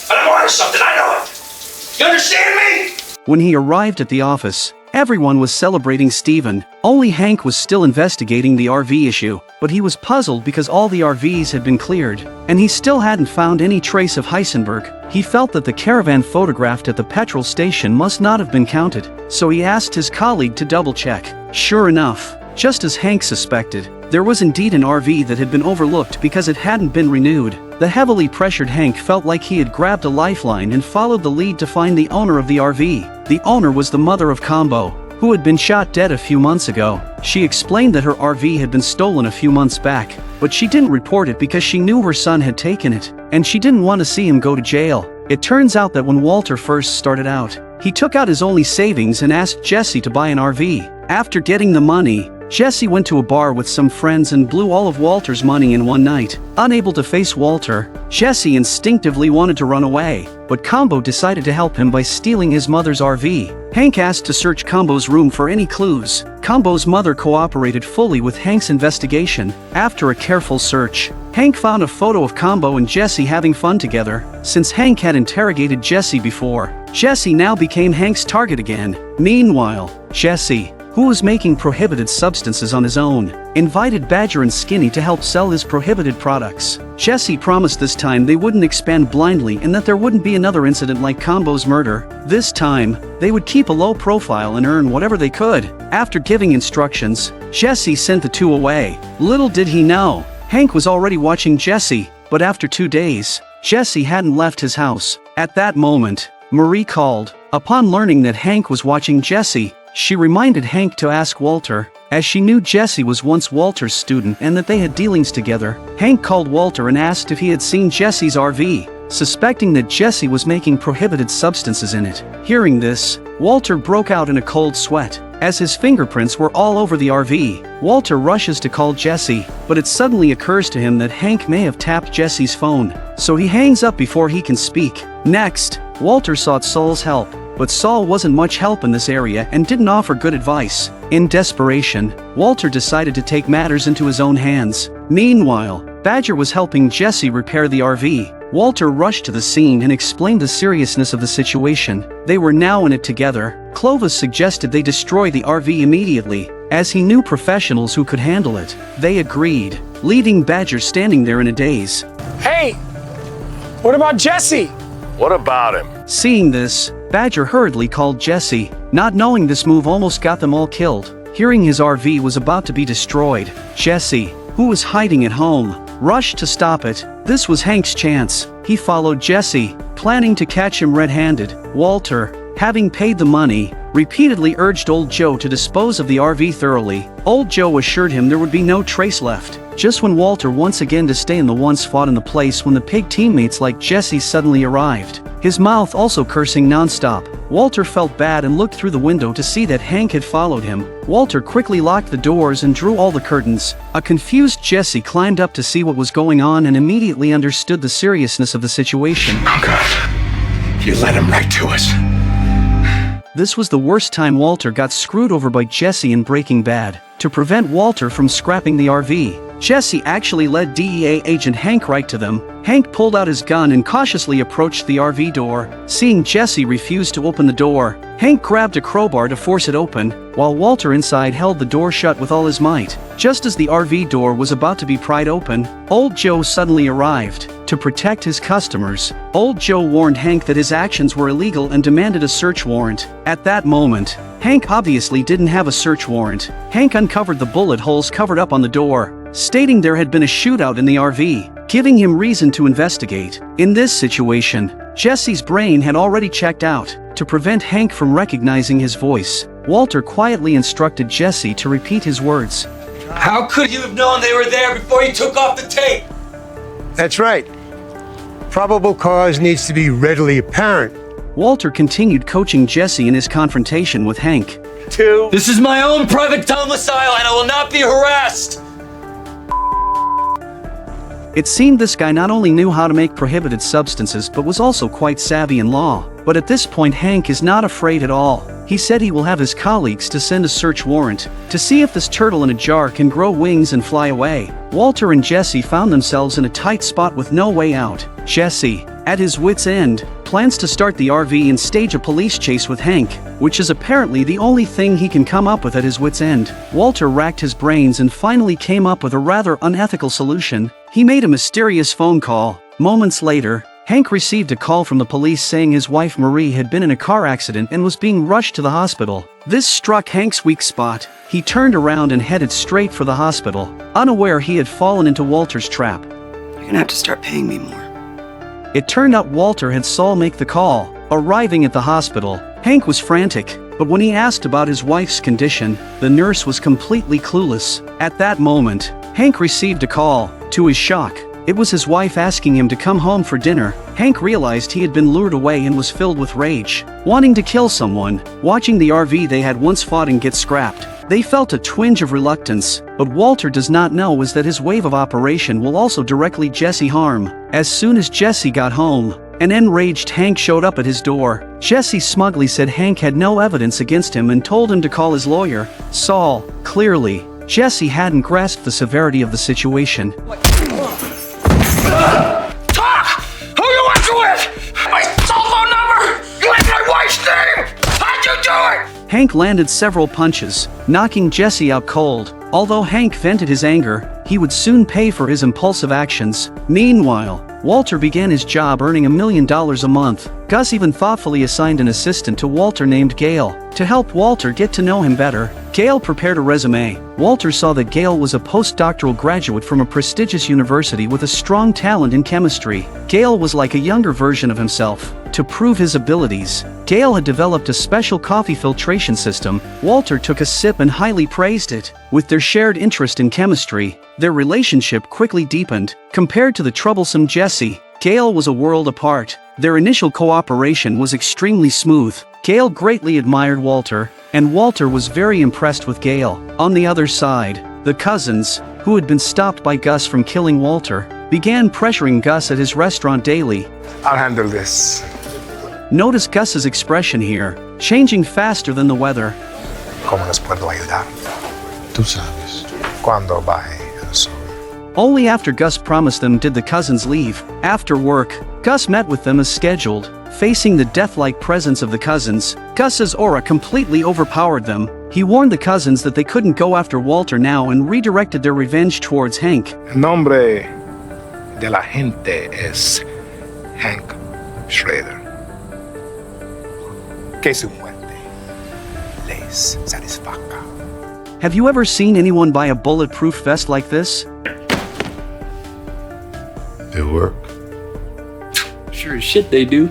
And I'm onto something, I know it. You understand me? When he arrived at the office, Everyone was celebrating Steven. Only Hank was still investigating the RV issue, but he was puzzled because all the RVs had been cleared, and he still hadn't found any trace of Heisenberg. He felt that the caravan photographed at the petrol station must not have been counted, so he asked his colleague to double-check. Sure enough, just as Hank suspected, there was indeed an RV that had been overlooked because it hadn't been renewed. The heavily pressured Hank felt like he had grabbed a lifeline and followed the lead to find the owner of the RV. The owner was the mother of Combo, who had been shot dead a few months ago. She explained that her RV had been stolen a few months back, but she didn't report it because she knew her son had taken it, and she didn't want to see him go to jail. It turns out that when Walter first started out, he took out his only savings and asked Jesse to buy an RV. After getting the money, Jesse went to a bar with some friends and blew all of Walter's money in one night. Unable to face Walter, Jesse instinctively wanted to run away, but Combo decided to help him by stealing his mother's RV. Hank asked to search Combo's room for any clues. Combo's mother cooperated fully with Hank's investigation. After a careful search, Hank found a photo of Combo and Jesse having fun together. Since Hank had interrogated Jesse before, Jesse now became Hank's target again. Meanwhile, Jesse, who was making prohibited substances on his own, invited Badger and Skinny to help sell his prohibited products. Jesse promised this time they wouldn't expand blindly and that there wouldn't be another incident like Combo's murder. This time, they would keep a low profile and earn whatever they could. After giving instructions, Jesse sent the two away. Little did he know, Hank was already watching Jesse, but after 2 days, Jesse hadn't left his house. At that moment, Marie called. Upon learning that Hank was watching Jesse, she reminded Hank to ask Walter, as she knew Jesse was once Walter's student and that they had dealings together. Hank called Walter and asked if he had seen Jesse's RV, suspecting that Jesse was making prohibited substances in it. Hearing this, Walter broke out in a cold sweat, as his fingerprints were all over the RV. Walter rushes to call Jesse, but it suddenly occurs to him that Hank may have tapped Jesse's phone, so he hangs up before he can speak. Next, Walter sought Saul's help, but Saul wasn't much help in this area and didn't offer good advice. In desperation, Walter decided to take matters into his own hands. Meanwhile, Badger was helping Jesse repair the RV. Walter rushed to the scene and explained the seriousness of the situation. They were now in it together. Clovis suggested they destroy the RV immediately, as he knew professionals who could handle it. They agreed, leaving Badger standing there in a daze. Hey! What about Jesse? What about him? Seeing this, Badger hurriedly called Jesse, not knowing this move almost got them all killed. Hearing his RV was about to be destroyed, Jesse, who was hiding at home, rushed to stop it. This was Hank's chance. He followed Jesse, planning to catch him red-handed. Walter, having paid the money, repeatedly urged Old Joe to dispose of the RV thoroughly. Old Joe assured him there would be no trace left. Just when Walter once again to stay in the once fought in the place when the pig teammates like Jesse suddenly arrived, his mouth also cursing non-stop. Walter felt bad and looked through the window to see that Hank had followed him. Walter quickly locked the doors and drew all the curtains. A confused Jesse climbed up to see what was going on and immediately understood the seriousness of the situation. Oh God, you led him right to us. This was the worst time Walter got screwed over by Jesse in Breaking Bad. To prevent Walter from scrapping the RV, Jesse actually led DEA agent Hank right to them. Hank pulled out his gun and cautiously approached the RV door. Seeing Jesse refuse to open the door, Hank grabbed a crowbar to force it open, while Walter inside held the door shut with all his might. Just as the RV door was about to be pried open, Old Joe suddenly arrived. To protect his customers, Old Joe warned Hank that his actions were illegal and demanded a search warrant. At that moment, Hank obviously didn't have a search warrant. Hank uncovered the bullet holes covered up on the door, stating there had been a shootout in the RV, giving him reason to investigate. In this situation, Jesse's brain had already checked out. To prevent Hank from recognizing his voice, Walter quietly instructed Jesse to repeat his words. How could you have known they were there before you took off the tape? That's right. Probable cause needs to be readily apparent. Walter continued coaching Jesse in his confrontation with Hank. This is my own private domicile and I will not be harassed! It seemed this guy not only knew how to make prohibited substances but was also quite savvy in law. But at this point Hank is not afraid at all. He said he will have his colleagues to send a search warrant to see if this turtle in a jar can grow wings and fly away. Walter and Jesse found themselves in a tight spot with no way out. Jesse, at his wit's end, plans to start the RV and stage a police chase with Hank, which is apparently the only thing he can come up with at his wit's end. Walter racked his brains and finally came up with a rather unethical solution. He made a mysterious phone call. Moments later, Hank received a call from the police saying his wife Marie had been in a car accident and was being rushed to the hospital. This struck Hank's weak spot. He turned around and headed straight for the hospital, unaware he had fallen into Walter's trap. You're gonna have to start paying me more. It turned out Walter had Saul make the call. Arriving at the hospital, Hank was frantic, but when he asked about his wife's condition, the nurse was completely clueless. At that moment, Hank received a call. To his shock, it was his wife asking him to come home for dinner. Hank realized he had been lured away and was filled with rage, wanting to kill someone. Watching the RV they had once fought in get scrapped, they felt a twinge of reluctance, but Walter does not know is that his wave of operation will also directly Jesse harm. As soon as Jesse got home, an enraged Hank showed up at his door. Jesse smugly said Hank had no evidence against him and told him to call his lawyer, Saul. Clearly, Jesse hadn't grasped the severity of the situation. Talk! Who you working with? My cell phone number? You have my wife's name? How'd you do it? Hank landed several punches, knocking Jesse out cold. Although Hank vented his anger, he would soon pay for his impulsive actions. Meanwhile, Walter began his job earning $1 million a month. Gus even thoughtfully assigned an assistant to Walter named Gale, to help Walter get to know him better. Gale prepared a resume. Walter saw that Gale was a postdoctoral graduate from a prestigious university with a strong talent in chemistry. Gale was like a younger version of himself. To prove his abilities, Gale had developed a special coffee filtration system. Walter took a sip and highly praised it. With their shared interest in chemistry, their relationship quickly deepened. Compared to the troublesome Jesse, Gale was a world apart. Their initial cooperation was extremely smooth. Gale greatly admired Walter, and Walter was very impressed with Gale. On the other side, the cousins, who had been stopped by Gus from killing Walter, began pressuring Gus at his restaurant daily. I'll handle this. Notice Gus's expression here, changing faster than the weather. ¿Cómo les puedo ayudar? Tú sabes. ¿Cuándo va el sol? Only after Gus promised them did the cousins leave. After work, Gus met with them as scheduled. Facing the death-like presence of the cousins, Gus's aura completely overpowered them. He warned the cousins that they couldn't go after Walter now and redirected their revenge towards Hank. El nombre de la gente es Hank Schrader. Que su muerte les satisfaga. Have you ever seen anyone buy a bulletproof vest like this? They work. Sure as shit they do.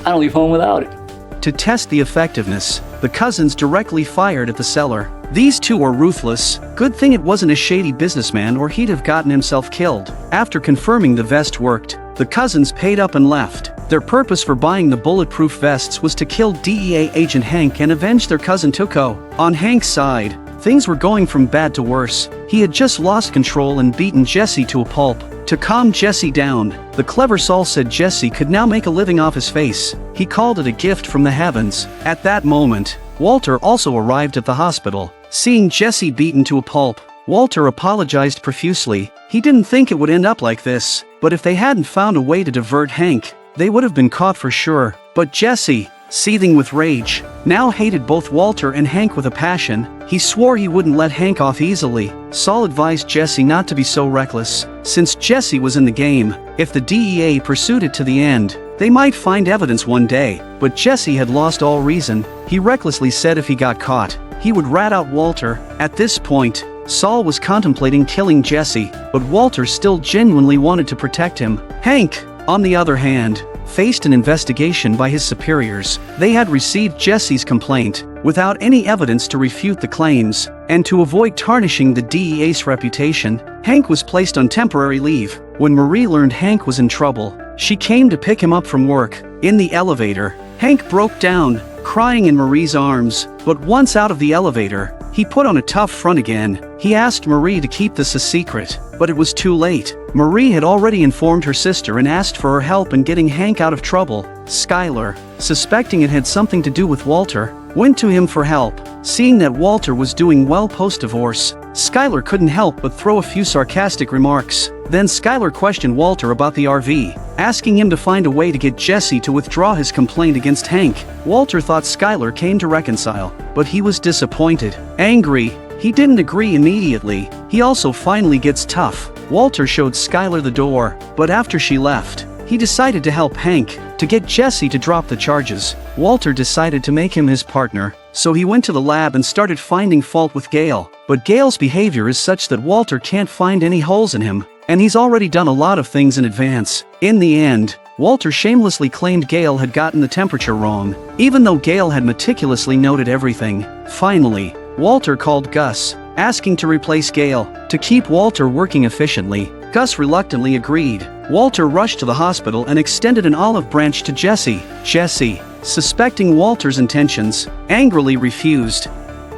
I don't leave home without it. To test the effectiveness, the cousins directly fired at the seller. These two were ruthless. Good thing it wasn't a shady businessman or he'd have gotten himself killed. After confirming the vest worked, the cousins paid up and left. Their purpose for buying the bulletproof vests was to kill DEA agent Hank and avenge their cousin Tuco. On Hank's side, things were going from bad to worse. He had just lost control and beaten Jesse to a pulp. To calm Jesse down, the clever Saul said Jesse could now make a living off his face. He called it a gift from the heavens. At that moment, Walter also arrived at the hospital. Seeing Jesse beaten to a pulp, Walter apologized profusely. He didn't think it would end up like this, but if they hadn't found a way to divert Hank, they would have been caught for sure. But Jesse, seething with rage, now hated both Walter and Hank with a passion. He swore he wouldn't let Hank off easily. Saul advised Jesse not to be so reckless. Since Jesse was in the game, if the DEA pursued it to the end, they might find evidence one day. But Jesse had lost all reason. He recklessly said if he got caught, he would rat out Walter. At this point, Saul was contemplating killing Jesse, but Walter still genuinely wanted to protect him. Hank, on the other hand, faced an investigation by his superiors. They had received Jesse's complaint, without any evidence to refute the claims, and to avoid tarnishing the DEA's reputation, Hank was placed on temporary leave. When Marie learned Hank was in trouble, she came to pick him up from work. In the elevator, Hank broke down, crying in Marie's arms, but once out of the elevator, he put on a tough front again. He asked Marie to keep this a secret, but it was too late. Marie had already informed her sister and asked for her help in getting Hank out of trouble. Skyler, suspecting it had something to do with Walter, went to him for help. Seeing that Walter was doing well post-divorce, Skyler couldn't help but throw a few sarcastic remarks. Then Skyler questioned Walter about the RV, asking him to find a way to get Jesse to withdraw his complaint against Hank. Walter thought Skyler came to reconcile, but he was disappointed. Angry, he didn't agree immediately. He also finally gets tough. Walter showed Skyler the door, but after she left, he decided to help Hank to get Jesse to drop the charges. Walter decided to make him his partner, so he went to the lab and started finding fault with Gale. But Gale's behavior is such that Walter can't find any holes in him, and he's already done a lot of things in advance. In the end, Walter shamelessly claimed Gale had gotten the temperature wrong, even though Gale had meticulously noted everything. Finally, Walter called Gus, asking to replace Gale, to keep Walter working efficiently. Gus reluctantly agreed. Walter rushed to the hospital and extended an olive branch to Jesse. Jesse, suspecting Walter's intentions, angrily refused.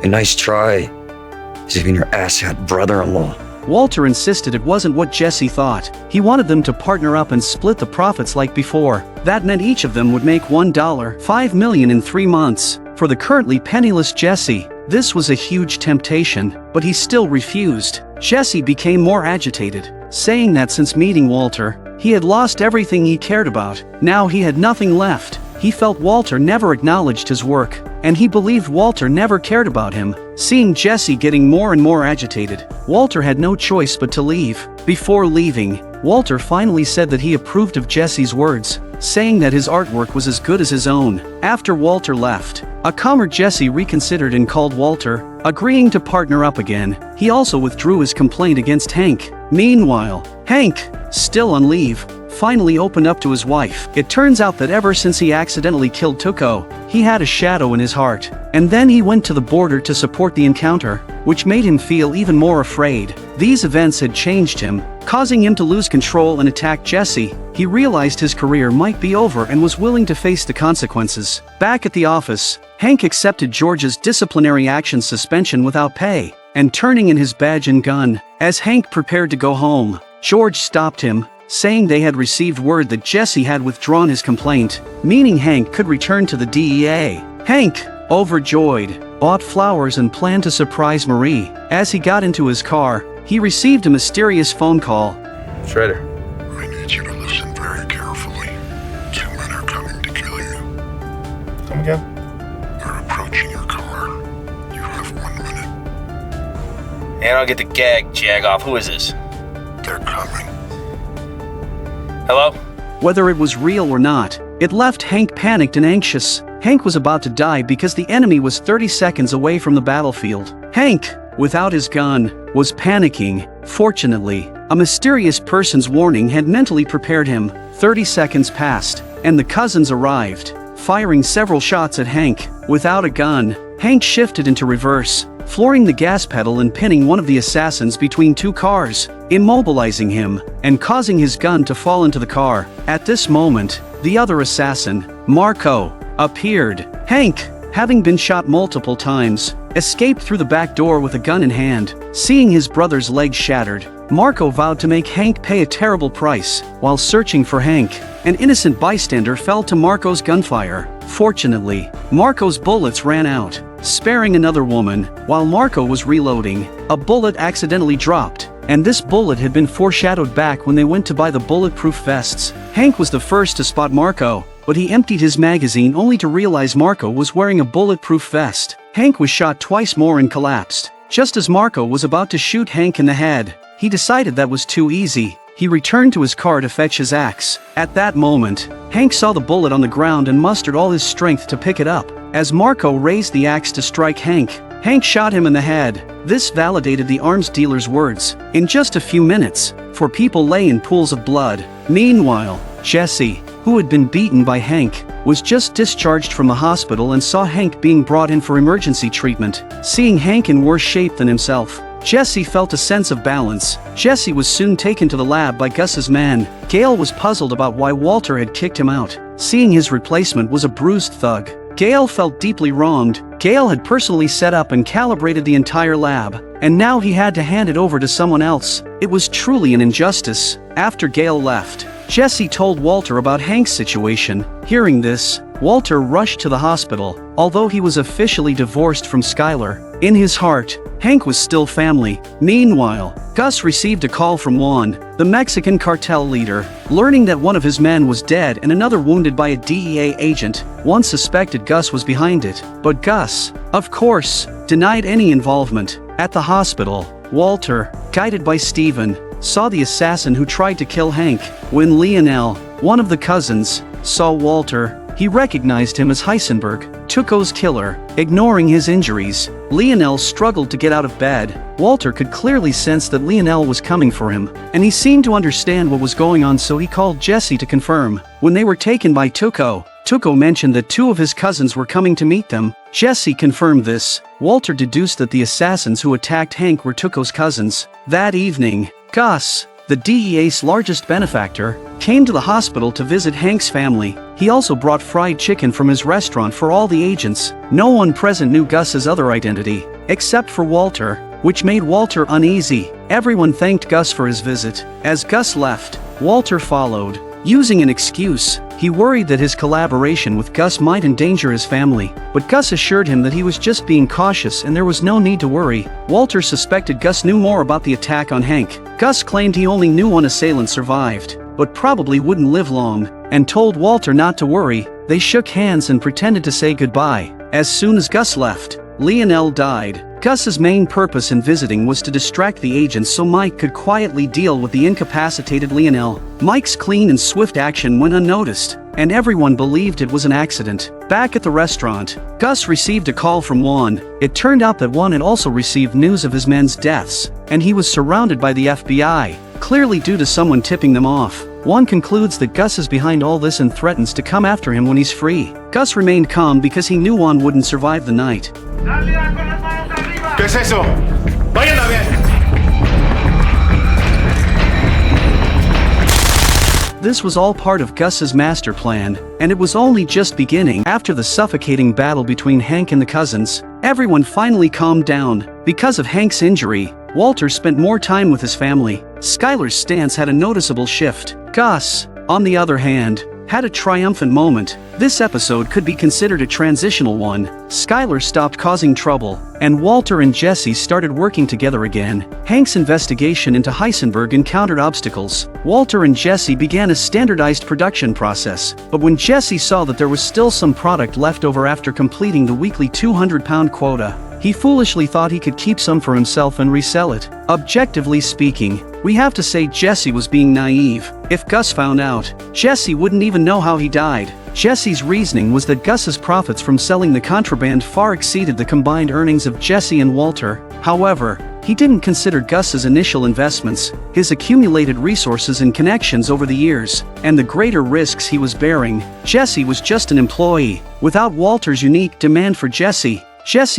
A nice try, saving your asshat brother-in-law. Walter insisted it wasn't what Jesse thought. He wanted them to partner up and split the profits like before. That meant each of them would make $5 million in 3 months. For the currently penniless Jesse, this was a huge temptation, but he still refused. Jesse became more agitated, saying that since meeting Walter, he had lost everything he cared about. Now he had nothing left. He felt Walter never acknowledged his work, and he believed Walter never cared about him. Seeing Jesse getting more and more agitated, Walter had no choice but to leave. Before leaving, Walter finally said that he approved of Jesse's words, saying that his artwork was as good as his own. After Walter left, a calmer Jesse reconsidered and called Walter, agreeing to partner up again. He also withdrew his complaint against Hank. Meanwhile, Hank, still on leave, finally opened up to his wife. It turns out that ever since he accidentally killed Tuco, he had a shadow in his heart. And then he went to the border to support the encounter, which made him feel even more afraid. These events had changed him, causing him to lose control and attack Jesse. He realized his career might be over and was willing to face the consequences. Back at the office, Hank accepted George's disciplinary action suspension without pay, and turning in his badge and gun. As Hank prepared to go home, George stopped him, saying they had received word that Jesse had withdrawn his complaint, meaning Hank could return to the DEA. Hank, overjoyed, bought flowers and planned to surprise Marie. As he got into his car, he received a mysterious phone call. Shredder. I need you to listen very carefully. 2 men are coming to kill you. Come again? They're approaching your car. You have 1 minute. And I'll get the gag, jag-off. Who is this? They're coming. Hello? Whether it was real or not, it left Hank panicked and anxious. Hank was about to die because the enemy was 30 seconds away from the battlefield. Hank, without his gun, was panicking. Fortunately, a mysterious person's warning had mentally prepared him. 30 seconds passed, and the cousins arrived, firing several shots at Hank. Without a gun, Hank shifted into reverse, flooring the gas pedal and pinning one of the assassins between 2 cars, immobilizing him, and causing his gun to fall into the car. At this moment, the other assassin, Marco, appeared. Hank, having been shot multiple times, escaped through the back door with a gun in hand. Seeing his brother's legs shattered, Marco vowed to make Hank pay a terrible price. While searching for Hank, an innocent bystander fell to Marco's gunfire. Fortunately, Marco's bullets ran out, sparing another woman. While Marco was reloading, a bullet accidentally dropped, and this bullet had been foreshadowed back when they went to buy the bulletproof vests. Hank was the first to spot Marco, but he emptied his magazine only to realize Marco was wearing a bulletproof vest. Hank was shot twice more and collapsed. Just as Marco was about to shoot Hank in the head, he decided that was too easy. He returned to his car to fetch his axe. At that moment, Hank saw the bullet on the ground and mustered all his strength to pick it up. As Marco raised the axe to strike Hank, Hank shot him in the head. This validated the arms dealer's words. In just a few minutes, 4 people lay in pools of blood. Meanwhile, Jesse, who had been beaten by Hank, was just discharged from the hospital and saw Hank being brought in for emergency treatment. Seeing Hank in worse shape than himself, Jesse felt a sense of balance. Jesse was soon taken to the lab by Gus's man. Gale was puzzled about why Walter had kicked him out. Seeing his replacement was a bruised thug, Gale felt deeply wronged. Gale had personally set up and calibrated the entire lab, and now he had to hand it over to someone else. It was truly an injustice. After Gale left, Jesse told Walter about Hank's situation. Hearing this, Walter rushed to the hospital. Although he was officially divorced from Skyler, in his heart, Hank was still family. Meanwhile, Gus received a call from Juan, the Mexican cartel leader. Learning that one of his men was dead and another wounded by a DEA agent, Juan suspected Gus was behind it. But Gus, of course, denied any involvement. At the hospital, Walter, guided by Steven, saw the assassin who tried to kill Hank. When Lionel, one of the cousins, saw Walter, he recognized him as Heisenberg, Tuco's killer. Ignoring his injuries, Lionel struggled to get out of bed. Walter could clearly sense that Lionel was coming for him, and he seemed to understand what was going on, so he called Jesse to confirm. When they were taken by Tuco, Tuco mentioned that 2 of his cousins were coming to meet them. Jesse confirmed this. Walter deduced that the assassins who attacked Hank were Tuco's cousins. That evening, Gus, the DEA's largest benefactor, came to the hospital to visit Hank's family. He also brought fried chicken from his restaurant for all the agents. No one present knew Gus's other identity, except for Walter, which made Walter uneasy. Everyone thanked Gus for his visit. As Gus left, Walter followed. Using an excuse, he worried that his collaboration with Gus might endanger his family, but Gus assured him that he was just being cautious and there was no need to worry. Walter suspected Gus knew more about the attack on Hank. Gus claimed he only knew one assailant survived, but probably wouldn't live long, and told Walter not to worry. They shook hands and pretended to say goodbye. As soon as Gus left, Lionel died. Gus's main purpose in visiting was to distract the agents so Mike could quietly deal with the incapacitated Lionel. Mike's clean and swift action went unnoticed, and everyone believed it was an accident. Back at the restaurant, Gus received a call from Juan. It turned out that Juan had also received news of his men's deaths, and he was surrounded by the FBI, clearly due to someone tipping them off. Juan concludes that Gus is behind all this and threatens to come after him when he's free. Gus remained calm because he knew Juan wouldn't survive the night. ¿Qué es eso? ¡Vayan a ver! This was all part of Gus's master plan, and it was only just beginning. After the suffocating battle between Hank and the cousins, everyone finally calmed down. Because of Hank's injury, Walter spent more time with his family. Skyler's stance had a noticeable shift. Gus, on the other hand, had a triumphant moment. This episode could be considered a transitional one. Skyler stopped causing trouble, and Walter and Jesse started working together again. Hank's investigation into Heisenberg encountered obstacles. Walter and Jesse began a standardized production process, but when Jesse saw that there was still some product left over after completing the weekly 200-pound quota, he foolishly thought he could keep some for himself and resell it. Objectively speaking, we have to say Jesse was being naive. If Gus found out, Jesse wouldn't even know how he died. Jesse's reasoning was that Gus's profits from selling the contraband far exceeded the combined earnings of Jesse and Walter. However, he didn't consider Gus's initial investments, his accumulated resources and connections over the years, and the greater risks he was bearing. Jesse was just an employee. Without Walter's unique demand for Jesse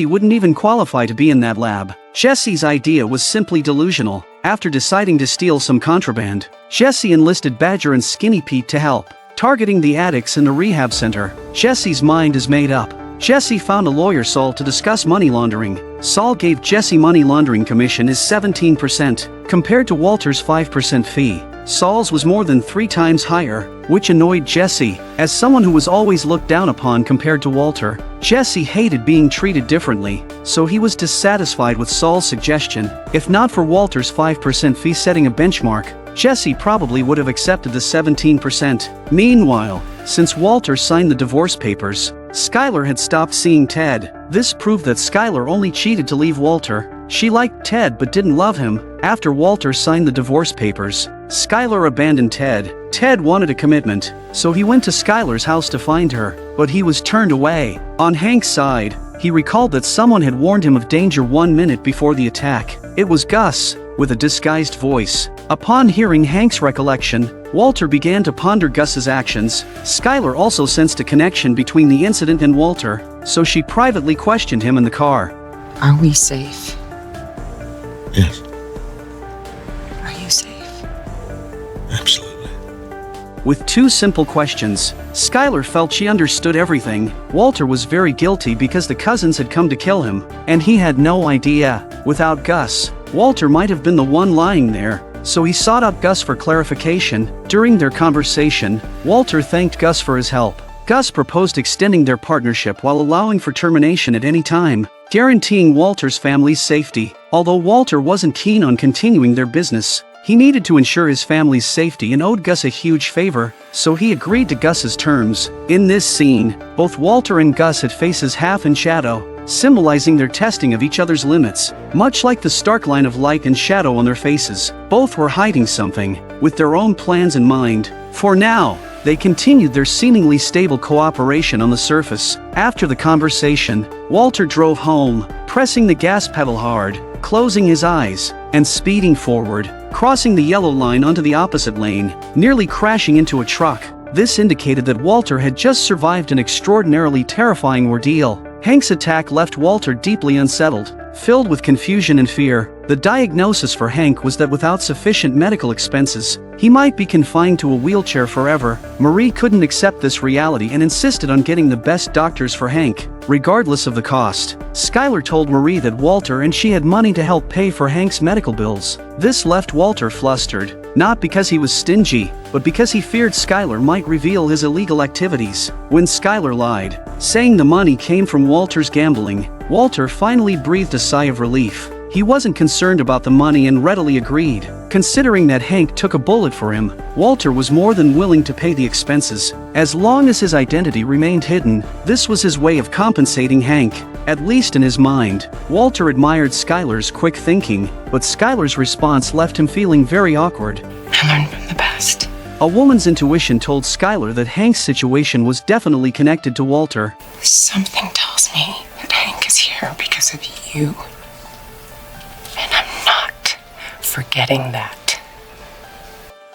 wouldn't even qualify to be in that lab. Jesse's idea was simply delusional. After deciding to steal some contraband, Jesse enlisted Badger and Skinny Pete to help, targeting the addicts in the rehab center. Jesse's mind is made up. Jesse found a lawyer, Saul, to discuss money laundering. Saul gave Jesse money laundering commission is 17%, compared to Walter's 5% fee. Saul's was more than 3 times higher, which annoyed Jesse. As someone who was always looked down upon compared to Walter, Jesse hated being treated differently, so he was dissatisfied with Saul's suggestion. If not for Walter's 5% fee setting a benchmark, Jesse probably would have accepted the 17%. Meanwhile, since Walter signed the divorce papers, Skyler had stopped seeing Ted. This proved that Skyler only cheated to leave Walter. She liked Ted but didn't love him. After Walter signed the divorce papers, Skyler abandoned Ted. Ted wanted a commitment, so he went to Skyler's house to find her, but he was turned away. On Hank's side, he recalled that someone had warned him of danger 1 minute before the attack. It was Gus, with a disguised voice. Upon hearing Hank's recollection, Walter began to ponder Gus's actions. Skyler also sensed a connection between the incident and Walter, so she privately questioned him in the car. Are we safe? Yes, Are you safe? absolutely. With 2 simple questions, Skyler felt she understood everything. Walter was very guilty because the cousins had come to kill him, and he had no idea. Without Gus, Walter might have been the one lying there, so he sought out Gus for clarification. During their conversation, Walter thanked Gus for his help. Gus proposed extending their partnership while allowing for termination at any time, guaranteeing Walter's family's safety. Although Walter wasn't keen on continuing their business, he needed to ensure his family's safety and owed Gus a huge favor, so he agreed to Gus's terms. In this scene, both Walter and Gus had faces half in shadow, symbolizing their testing of each other's limits. Much like the stark line of light and shadow on their faces, both were hiding something, with their own plans in mind. For now, they continued their seemingly stable cooperation on the surface. After the conversation, Walter drove home, pressing the gas pedal hard, closing his eyes, and speeding forward, crossing the yellow line onto the opposite lane, nearly crashing into a truck. This indicated that Walter had just survived an extraordinarily terrifying ordeal. Hank's attack left Walter deeply unsettled, filled with confusion and fear. The diagnosis for Hank was that without sufficient medical expenses, he might be confined to a wheelchair forever. Marie couldn't accept this reality and insisted on getting the best doctors for Hank, regardless of the cost. Skyler told Marie that Walter and she had money to help pay for Hank's medical bills. This left Walter flustered, not because he was stingy, but because he feared Skyler might reveal his illegal activities. When Skyler lied, saying the money came from Walter's gambling, Walter finally breathed a sigh of relief. He wasn't concerned about the money and readily agreed. Considering that Hank took a bullet for him, Walter was more than willing to pay the expenses. As long as his identity remained hidden, this was his way of compensating Hank, at least in his mind. Walter admired Skyler's quick thinking, but Skyler's response left him feeling very awkward. I learned from the best. A woman's intuition told Skyler that Hank's situation was definitely connected to Walter. Something tells me that Hank is here because of you. And I'm not forgetting that.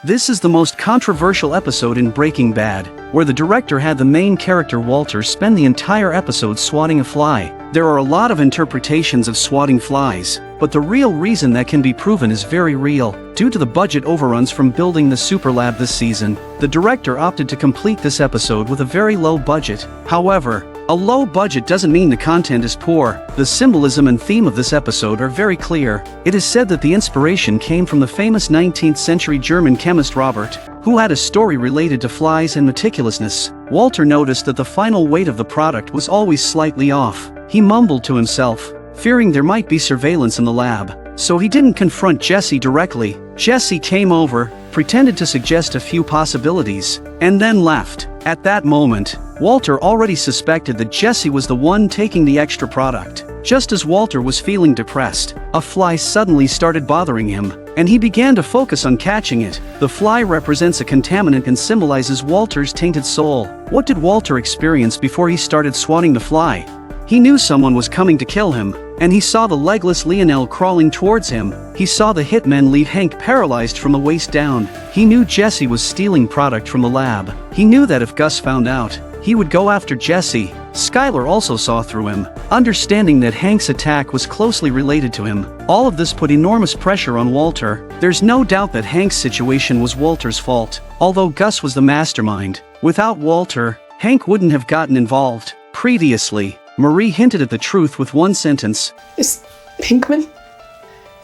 This is the most controversial episode in Breaking Bad, where the director had the main character Walter spend the entire episode swatting a fly. There are a lot of interpretations of swatting flies, but the real reason that can be proven is very real. Due to the budget overruns from building the super lab this season, the director opted to complete this episode with a very low budget. However, a low budget doesn't mean the content is poor. The symbolism and theme of this episode are very clear. It is said that the inspiration came from the famous 19th century German chemist Robert, who had a story related to flies and meticulousness. Walter noticed that the final weight of the product was always slightly off. He mumbled to himself, fearing there might be surveillance in the lab, so he didn't confront Jesse directly. Jesse came over, pretended to suggest a few possibilities, and then left. At that moment, Walter already suspected that Jesse was the one taking the extra product. Just as Walter was feeling depressed, a fly suddenly started bothering him, and he began to focus on catching it. The fly represents a contaminant and symbolizes Walter's tainted soul. What did Walter experience before he started swatting the fly? He knew someone was coming to kill him, and he saw the legless Lionel crawling towards him. He saw the hitmen leave Hank paralyzed from the waist down. He knew Jesse was stealing product from the lab. He knew that if Gus found out, he would go after Jesse. Skyler also saw through him, understanding that Hank's attack was closely related to him. All of this put enormous pressure on Walter. There's no doubt that Hank's situation was Walter's fault, although Gus was the mastermind. Without Walter, Hank wouldn't have gotten involved. Previously, Marie hinted at the truth with one sentence. Is Pinkman?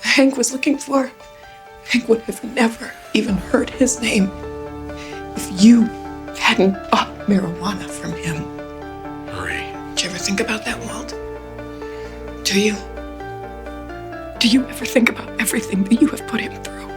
Hank was looking for. Hank would have never even heard his name if you hadn't bought marijuana from him. Marie. Did you ever think about that, Walt? Do you? Do you ever think about everything that you have put him through?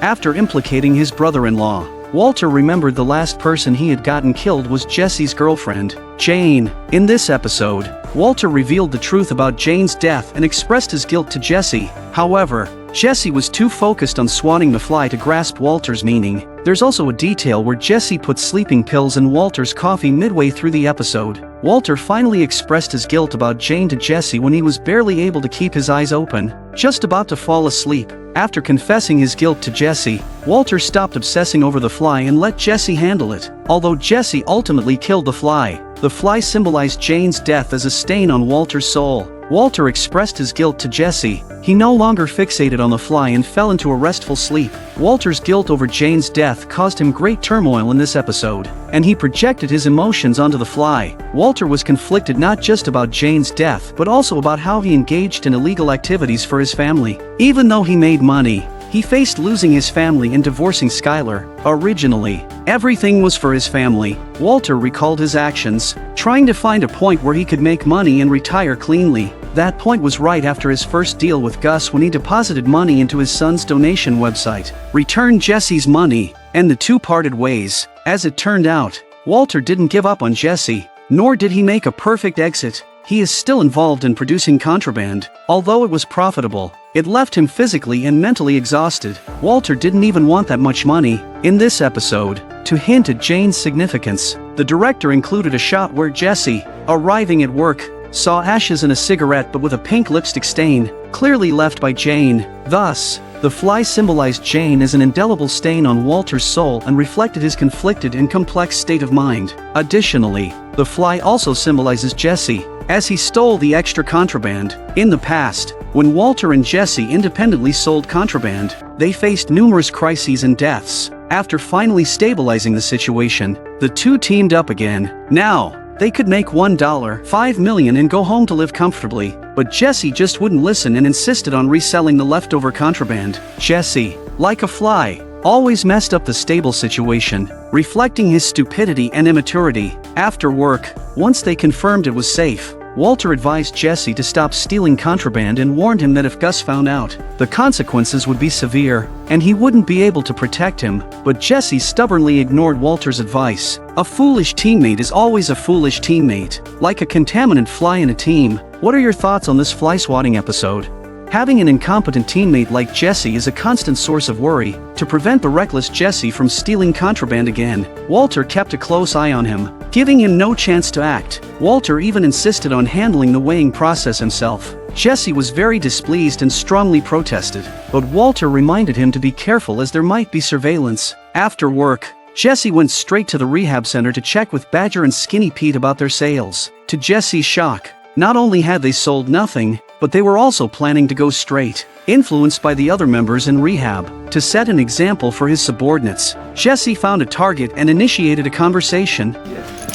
After implicating his brother-in-law, Walter remembered the last person he had gotten killed was Jesse's girlfriend, Jane. In this episode, Walter revealed the truth about Jane's death and expressed his guilt to Jesse. However, Jesse was too focused on swatting the fly to grasp Walter's meaning. There's also a detail where Jesse put sleeping pills in Walter's coffee midway through the episode. Walter finally expressed his guilt about Jane to Jesse when he was barely able to keep his eyes open, just about to fall asleep. After confessing his guilt to Jesse, Walter stopped obsessing over the fly and let Jesse handle it. Although Jesse ultimately killed the fly symbolized Jane's death as a stain on Walter's soul. Walter expressed his guilt to Jesse. He no longer fixated on the fly and fell into a restful sleep. Walter's guilt over Jane's death caused him great turmoil in this episode, and he projected his emotions onto the fly. Walter was conflicted not just about Jane's death but also about how he engaged in illegal activities for his family. Even though he made money, He faced losing his family and divorcing Skyler. Originally, everything was for his family. Walter recalled his actions, trying to find a point where he could make money and retire cleanly. That point was right after his first deal with Gus when he deposited money into his son's donation website, returned Jesse's money, and the two parted ways. As it turned out, Walter didn't give up on Jesse, nor did he make a perfect exit. He is still involved in producing contraband. Although it was profitable, it left him physically and mentally exhausted. Walter didn't even want that much money. In this episode, to hint at Jane's significance, the director included a shot where Jesse, arriving at work, saw ashes in a cigarette but with a pink lipstick stain, clearly left by Jane. Thus, the fly symbolized Jane as an indelible stain on Walter's soul and reflected his conflicted and complex state of mind. Additionally, the fly also symbolizes Jesse, as he stole the extra contraband. In the past, when Walter and Jesse independently sold contraband, they faced numerous crises and deaths. After finally stabilizing the situation, the two teamed up again. Now, they could make $1, $5 million and go home to live comfortably, but Jesse just wouldn't listen and insisted on reselling the leftover contraband. Jesse, like a fly, always messed up the stable situation, reflecting his stupidity and immaturity. After work, once they confirmed it was safe, Walter advised Jesse to stop stealing contraband and warned him that if Gus found out, the consequences would be severe, and he wouldn't be able to protect him. But Jesse stubbornly ignored Walter's advice. A foolish teammate is always a foolish teammate. Like a contaminant fly in a team. What are your thoughts on this fly swatting episode? Having an incompetent teammate like Jesse is a constant source of worry. To prevent the reckless Jesse from stealing contraband again, Walter kept a close eye on him, giving him no chance to act. Walter even insisted on handling the weighing process himself. Jesse was very displeased and strongly protested, but Walter reminded him to be careful as there might be surveillance. After work, Jesse went straight to the rehab center to check with Badger and Skinny Pete about their sales. To Jesse's shock, not only had they sold nothing, but they were also planning to go straight. Influenced by the other members in rehab, to set an example for his subordinates, Jesse found a target and initiated a conversation.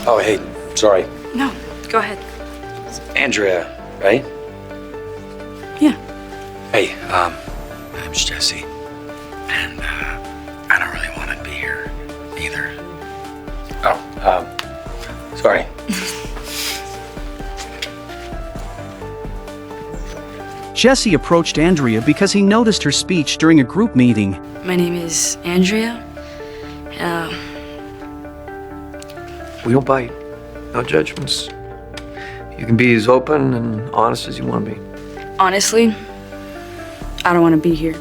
Oh, hey, sorry. No, go ahead. Andrea, right? Yeah. Hey, my name's Jesse. And, I don't really want to be here either. Oh, sorry. Jesse approached Andrea because he noticed her speech during a group meeting. My name is Andrea. We don't bite. No judgments. You can be as open and honest as you want to be. Honestly, I don't want to be here.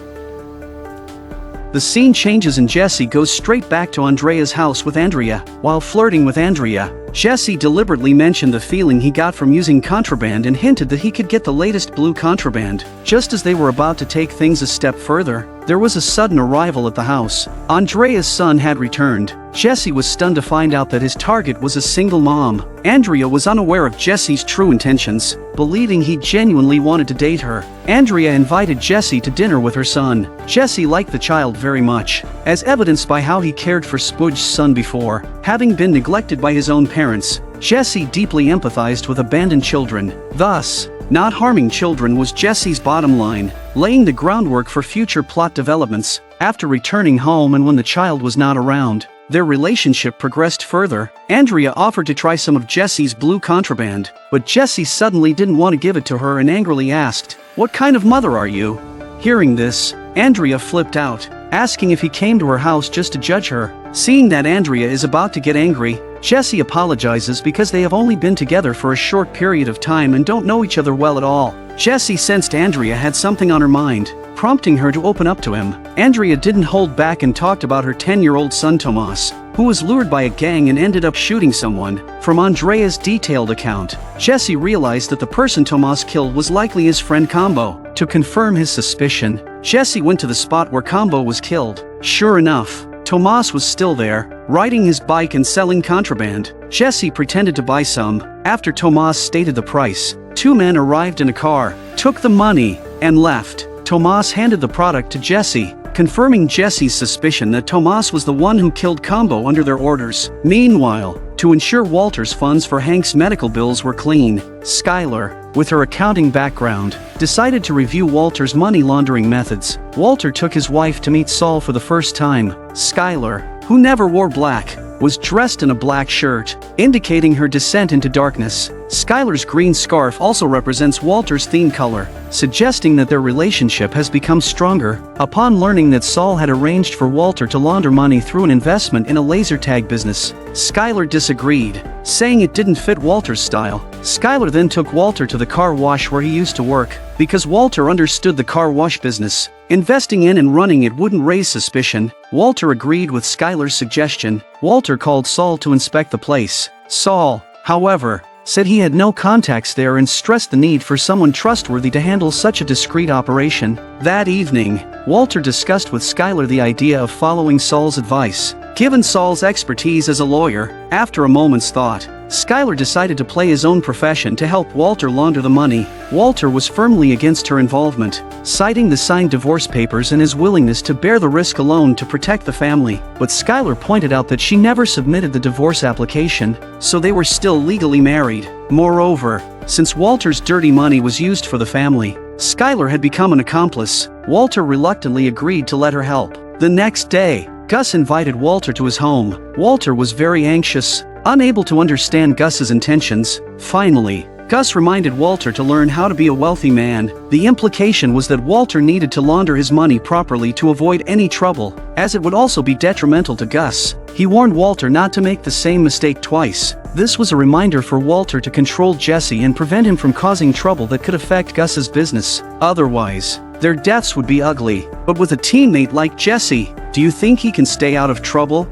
The scene changes and Jesse goes straight back to Andrea's house with Andrea. While flirting with Andrea, Jesse deliberately mentioned the feeling he got from using contraband and hinted that he could get the latest blue contraband. Just as they were about to take things a step further, there was a sudden arrival at the house. Andrea's son had returned. Jesse was stunned to find out that his target was a single mom. Andrea was unaware of Jesse's true intentions, believing he genuinely wanted to date her. Andrea invited Jesse to dinner with her son. Jesse liked the child very much, as evidenced by how he cared for Spudge's son before. Having been neglected by his own parents, Jesse deeply empathized with abandoned children. Thus, not harming children was Jesse's bottom line, laying the groundwork for future plot developments. After returning home and when the child was not around, their relationship progressed further. Andrea offered to try some of Jesse's blue contraband, but Jesse suddenly didn't want to give it to her and angrily asked, "What kind of mother are you?" Hearing this, Andrea flipped out, asking if he came to her house just to judge her. Seeing that Andrea is about to get angry, Jesse apologizes because they have only been together for a short period of time and don't know each other well at all. Jesse sensed Andrea had something on her mind, prompting her to open up to him. Andrea didn't hold back and talked about her 10-year-old son Tomas, who was lured by a gang and ended up shooting someone. From Andrea's detailed account, Jesse realized that the person Tomas killed was likely his friend Combo. To confirm his suspicion, Jesse went to the spot where Combo was killed. Sure enough, Tomas was still there, riding his bike and selling contraband. Jesse pretended to buy some. After Tomas stated the price, two men arrived in a car, took the money, and left. Tomas handed the product to Jesse, confirming Jesse's suspicion that Tomas was the one who killed Combo under their orders. Meanwhile, to ensure Walter's funds for Hank's medical bills were clean, Skyler, with her accounting background, decided to review Walter's money laundering methods. Walter took his wife to meet Saul for the first time. Skyler, who never wore black, was dressed in a black shirt, indicating her descent into darkness. Skyler's green scarf also represents Walter's theme color, suggesting that their relationship has become stronger. Upon learning that Saul had arranged for Walter to launder money through an investment in a laser tag business, Skyler disagreed, saying it didn't fit Walter's style. Skyler then took Walter to the car wash where he used to work, because Walter understood the car wash business. Investing in and running it wouldn't raise suspicion. Walter agreed with Skyler's suggestion. Walter called Saul to inspect the place. Saul, however, said he had no contacts there and stressed the need for someone trustworthy to handle such a discreet operation. That evening, Walter discussed with Skyler the idea of following Saul's advice. Given Saul's expertise as a lawyer, after a moment's thought, Skyler decided to play his own profession to help Walter launder the money. Walter was firmly against her involvement, citing the signed divorce papers and his willingness to bear the risk alone to protect the family. But Skyler pointed out that she never submitted the divorce application, so they were still legally married. Moreover, since Walter's dirty money was used for the family, Skyler had become an accomplice. Walter reluctantly agreed to let her help. The next day, Gus invited Walter to his home. Walter was very anxious, unable to understand Gus's intentions. Finally, Gus reminded Walter to learn how to be a wealthy man. The implication was that Walter needed to launder his money properly to avoid any trouble, as it would also be detrimental to Gus. He warned Walter not to make the same mistake twice. This was a reminder for Walter to control Jesse and prevent him from causing trouble that could affect Gus's business. Otherwise, their deaths would be ugly. But with a teammate like Jesse, do you think he can stay out of trouble?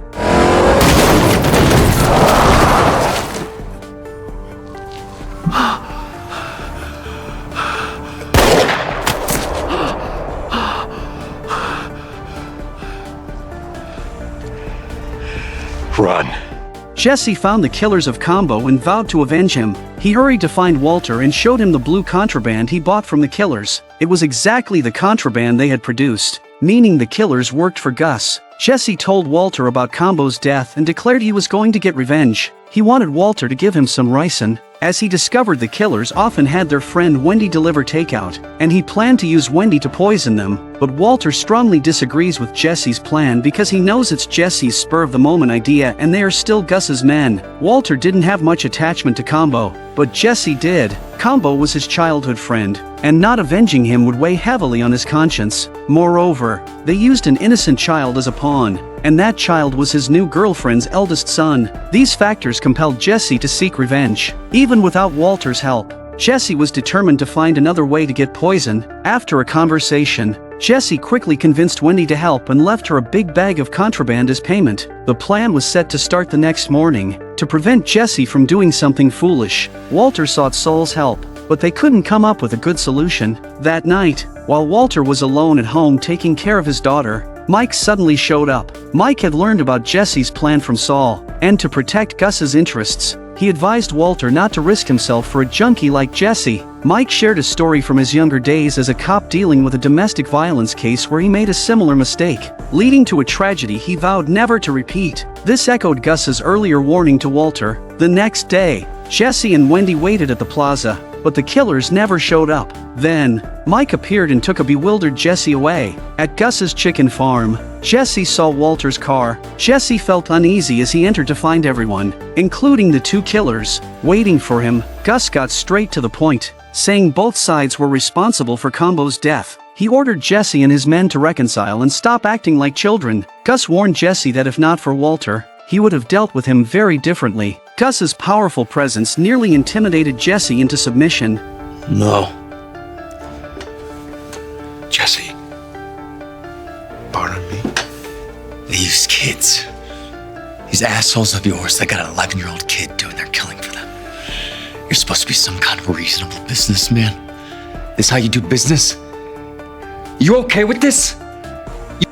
Run. Jesse found the killers of Combo and vowed to avenge him. He hurried to find Walter and showed him the blue contraband he bought from the killers. It was exactly the contraband they had produced, meaning the killers worked for Gus. Jesse told Walter about Combo's death and declared he was going to get revenge. He wanted Walter to give him some ricin, as he discovered the killers often had their friend Wendy deliver takeout, and he planned to use Wendy to poison them. But Walter strongly disagrees with Jesse's plan because he knows it's Jesse's spur-of-the-moment idea and they are still Gus's men. Walter didn't have much attachment to Combo, but Jesse did. Combo was his childhood friend, and not avenging him would weigh heavily on his conscience. Moreover, they used an innocent child as a pawn, and that child was his new girlfriend's eldest son. These factors compelled Jesse to seek revenge. Even without Walter's help, Jesse was determined to find another way to get poison. After a conversation, Jesse quickly convinced Wendy to help and left her a big bag of contraband as payment. The plan was set to start the next morning. To prevent Jesse from doing something foolish, Walter sought Saul's help, but they couldn't come up with a good solution. That night, while Walter was alone at home taking care of his daughter, Mike suddenly showed up. Mike had learned about Jesse's plan from Saul, and to protect Gus's interests, he advised Walter not to risk himself for a junkie like Jesse. Mike shared a story from his younger days as a cop dealing with a domestic violence case where he made a similar mistake, leading to a tragedy he vowed never to repeat. This echoed Gus's earlier warning to Walter. The next day, Jesse and Wendy waited at the plaza, but the killers never showed up. Then, Mike appeared and took a bewildered Jesse away. At Gus's chicken farm, Jesse saw Walter's car. Jesse felt uneasy as he entered to find everyone, including the two killers, waiting for him. Gus got straight to the point, saying both sides were responsible for Combo's death. He ordered Jesse and his men to reconcile and stop acting like children. Gus warned Jesse that if not for Walter, he would have dealt with him very differently. Gus's powerful presence nearly intimidated Jesse into submission. No. Jesse. Pardon me? These kids. These assholes of yours that got an 11-year-old kid doing their killing for them. You're supposed to be some kind of reasonable businessman. This how you do business? You okay with this?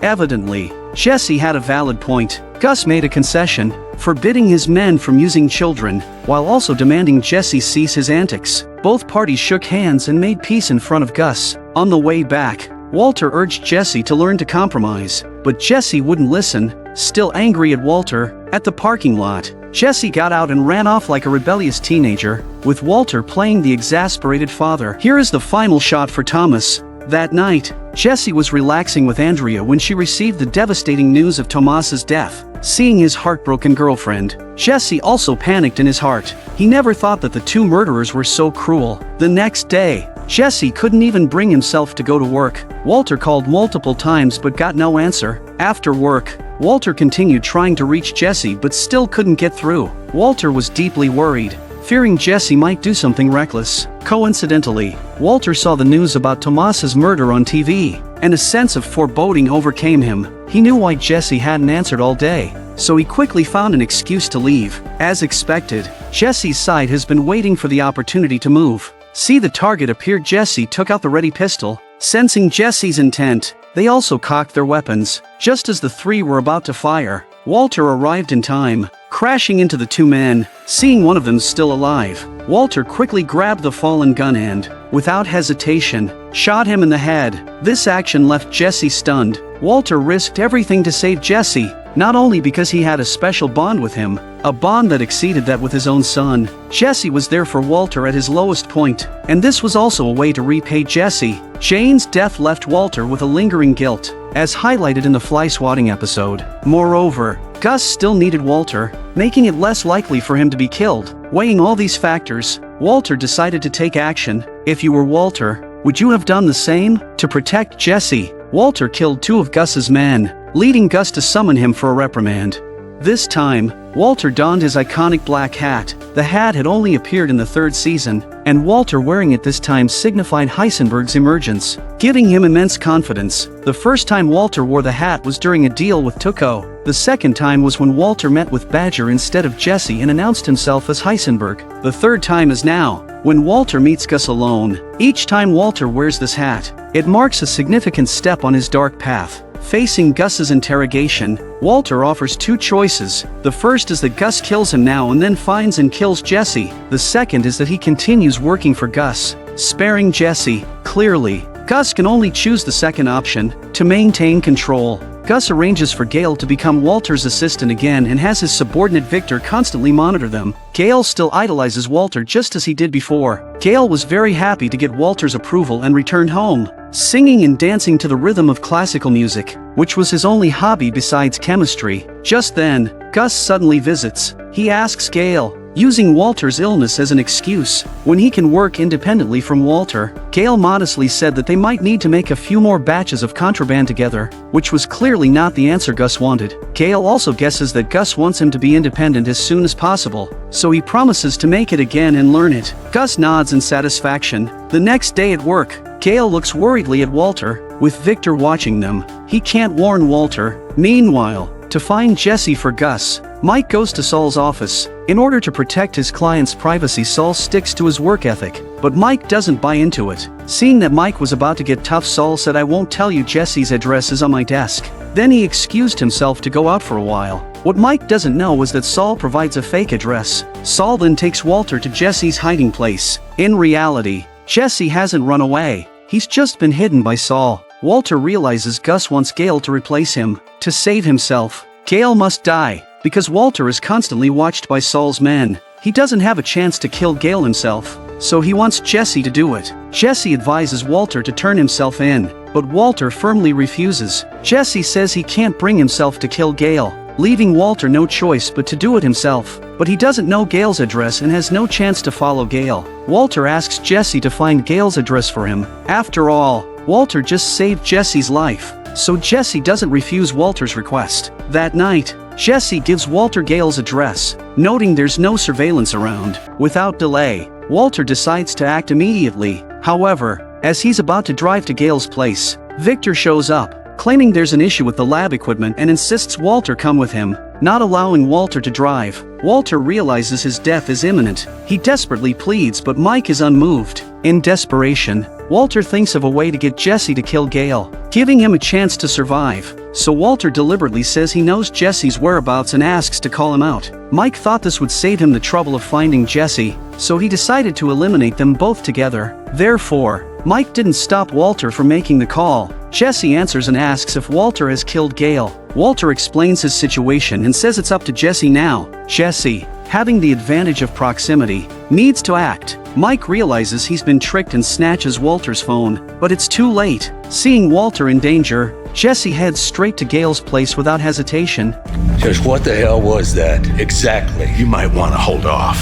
Evidently, Jesse had a valid point. Gus made a concession, forbidding his men from using children, while also demanding Jesse cease his antics. Both parties shook hands and made peace in front of Gus. On the way back, Walter urged Jesse to learn to compromise, but Jesse wouldn't listen. Still angry at Walter, at the parking lot, Jesse got out and ran off like a rebellious teenager, with Walter playing the exasperated father. Here is the final shot for Thomas. That night, Jesse was relaxing with Andrea when she received the devastating news of Tomas's death. Seeing his heartbroken girlfriend, Jesse also panicked in his heart. He never thought that the two murderers were so cruel. The next day, Jesse couldn't even bring himself to go to work. Walter called multiple times but got no answer. After work, Walter continued trying to reach Jesse but still couldn't get through. Walter was deeply worried, fearing Jesse might do something reckless. Coincidentally, Walter saw the news about Tomas's murder on TV, and a sense of foreboding overcame him. He knew why Jesse hadn't answered all day, so he quickly found an excuse to leave. As expected, Jesse's side has been waiting for the opportunity to move. See the target appeared. Jesse took out the ready pistol. Sensing Jesse's intent, they also cocked their weapons. Just as the three were about to fire, Walter arrived in time, crashing into the two men. Seeing one of them still alive, Walter quickly grabbed the fallen gun and, without hesitation, shot him in the head. This action left Jesse stunned. Walter risked everything to save Jesse, not only because he had a special bond with him, a bond that exceeded that with his own son. Jesse was there for Walter at his lowest point, and this was also a way to repay Jesse. Jane's death left Walter with a lingering guilt, as highlighted in the fly swatting episode. Moreover, Gus still needed Walter, making it less likely for him to be killed. Weighing all these factors, Walter decided to take action. If you were Walter, would you have done the same? To protect Jesse, Walter killed two of Gus's men, leading Gus to summon him for a reprimand. This time, Walter donned his iconic black hat. The hat had only appeared in the third season, and Walter wearing it this time signified Heisenberg's emergence, giving him immense confidence. The first time Walter wore the hat was during a deal with Tuco. The second time was when Walter met with Badger instead of Jesse and announced himself as Heisenberg. The third time is now, when Walter meets Gus alone. Each time Walter wears this hat, it marks a significant step on his dark path. Facing Gus's interrogation, Walter offers two choices. The first is that Gus kills him now and then finds and kills Jesse. The second is that he continues working for Gus, sparing Jesse. Clearly, Gus can only choose the second option, to maintain control. Gus arranges for Gale to become Walter's assistant again and has his subordinate Victor constantly monitor them. Gale still idolizes Walter just as he did before. Gale was very happy to get Walter's approval and returned home, singing and dancing to the rhythm of classical music, which was his only hobby besides chemistry. Just then, Gus suddenly visits. He asks Gale, using Walter's illness as an excuse, when he can work independently from Walter. Gale modestly said that they might need to make a few more batches of contraband together, which was clearly not the answer Gus wanted. Gale also guesses that Gus wants him to be independent as soon as possible, so he promises to make it again and learn it. Gus nods in satisfaction. The next day at work, Gale looks worriedly at Walter, with Victor watching them. He can't warn Walter. Meanwhile, to find Jesse for Gus, Mike goes to Saul's office. In order to protect his client's privacy, Saul sticks to his work ethic, but Mike doesn't buy into it. Seeing that Mike was about to get tough, Saul said, "I won't tell you, Jesse's address is on my desk." Then he excused himself to go out for a while. What Mike doesn't know was that Saul provides a fake address. Saul then takes Walter to Jesse's hiding place. In reality, Jesse hasn't run away. He's just been hidden by Saul. Walter realizes Gus wants Gale to replace him. To save himself, Gale must die, because Walter is constantly watched by Saul's men. He doesn't have a chance to kill Gale himself, so he wants Jesse to do it. Jesse advises Walter to turn himself in, but Walter firmly refuses. Jesse says he can't bring himself to kill Gale, leaving Walter no choice but to do it himself. But he doesn't know Gale's address and has no chance to follow Gale. Walter asks Jesse to find Gale's address for him. After all, Walter just saved Jesse's life, so Jesse doesn't refuse Walter's request. That night, Jesse gives Walter Gale's address, noting there's no surveillance around. Without delay, Walter decides to act immediately. However, as he's about to drive to Gale's place, Victor shows up, claiming there's an issue with the lab equipment and insists Walter come with him, not allowing Walter to drive. Walter realizes his death is imminent. He desperately pleads, but Mike is unmoved. In desperation, Walter thinks of a way to get Jesse to kill Gale, giving him a chance to survive. So Walter deliberately says he knows Jesse's whereabouts and asks to call him out. Mike thought this would save him the trouble of finding Jesse, so he decided to eliminate them both together. Therefore, Mike didn't stop Walter from making the call. Jesse answers and asks if Walter has killed Gale. Walter explains his situation and says it's up to Jesse now. Jesse, having the advantage of proximity, needs to act. Mike realizes he's been tricked and snatches Walter's phone, but it's too late. Seeing Walter in danger, Jesse heads straight to Gale's place without hesitation. Just what the hell was that? Exactly. You might want to hold off.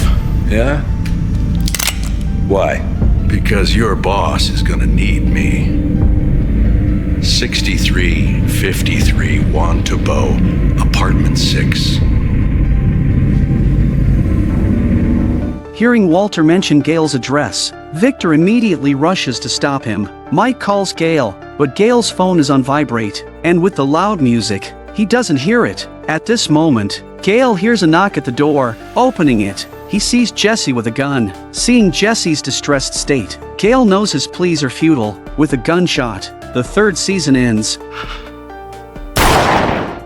Yeah? Why? Because your boss is gonna need me. 6353 Juan Tabo, apartment 6. Hearing Walter mention Gale's address, Victor immediately rushes to stop him. Mike calls Gale, but Gale's phone is on vibrate, and with the loud music, he doesn't hear it. At this moment, Gale hears a knock at the door. Opening it, he sees Jesse with a gun. Seeing Jesse's distressed state, Gale knows his pleas are futile. With a gunshot, the third season ends.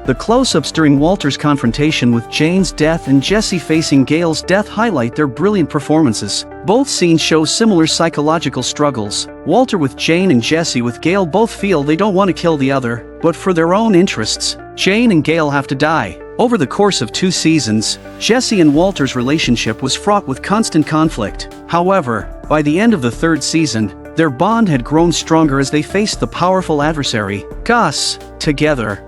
The close-ups during Walter's confrontation with Jane's death and Jesse facing Gale's death highlight their brilliant performances. Both scenes show similar psychological struggles. Walter with Jane and Jesse with Gale both feel they don't want to kill the other, but for their own interests, Jane and Gale have to die. Over the course of 2 seasons, Jesse and Walter's relationship was fraught with constant conflict. However, by the end of the 3rd season, their bond had grown stronger as they faced the powerful adversary, Gus. Together,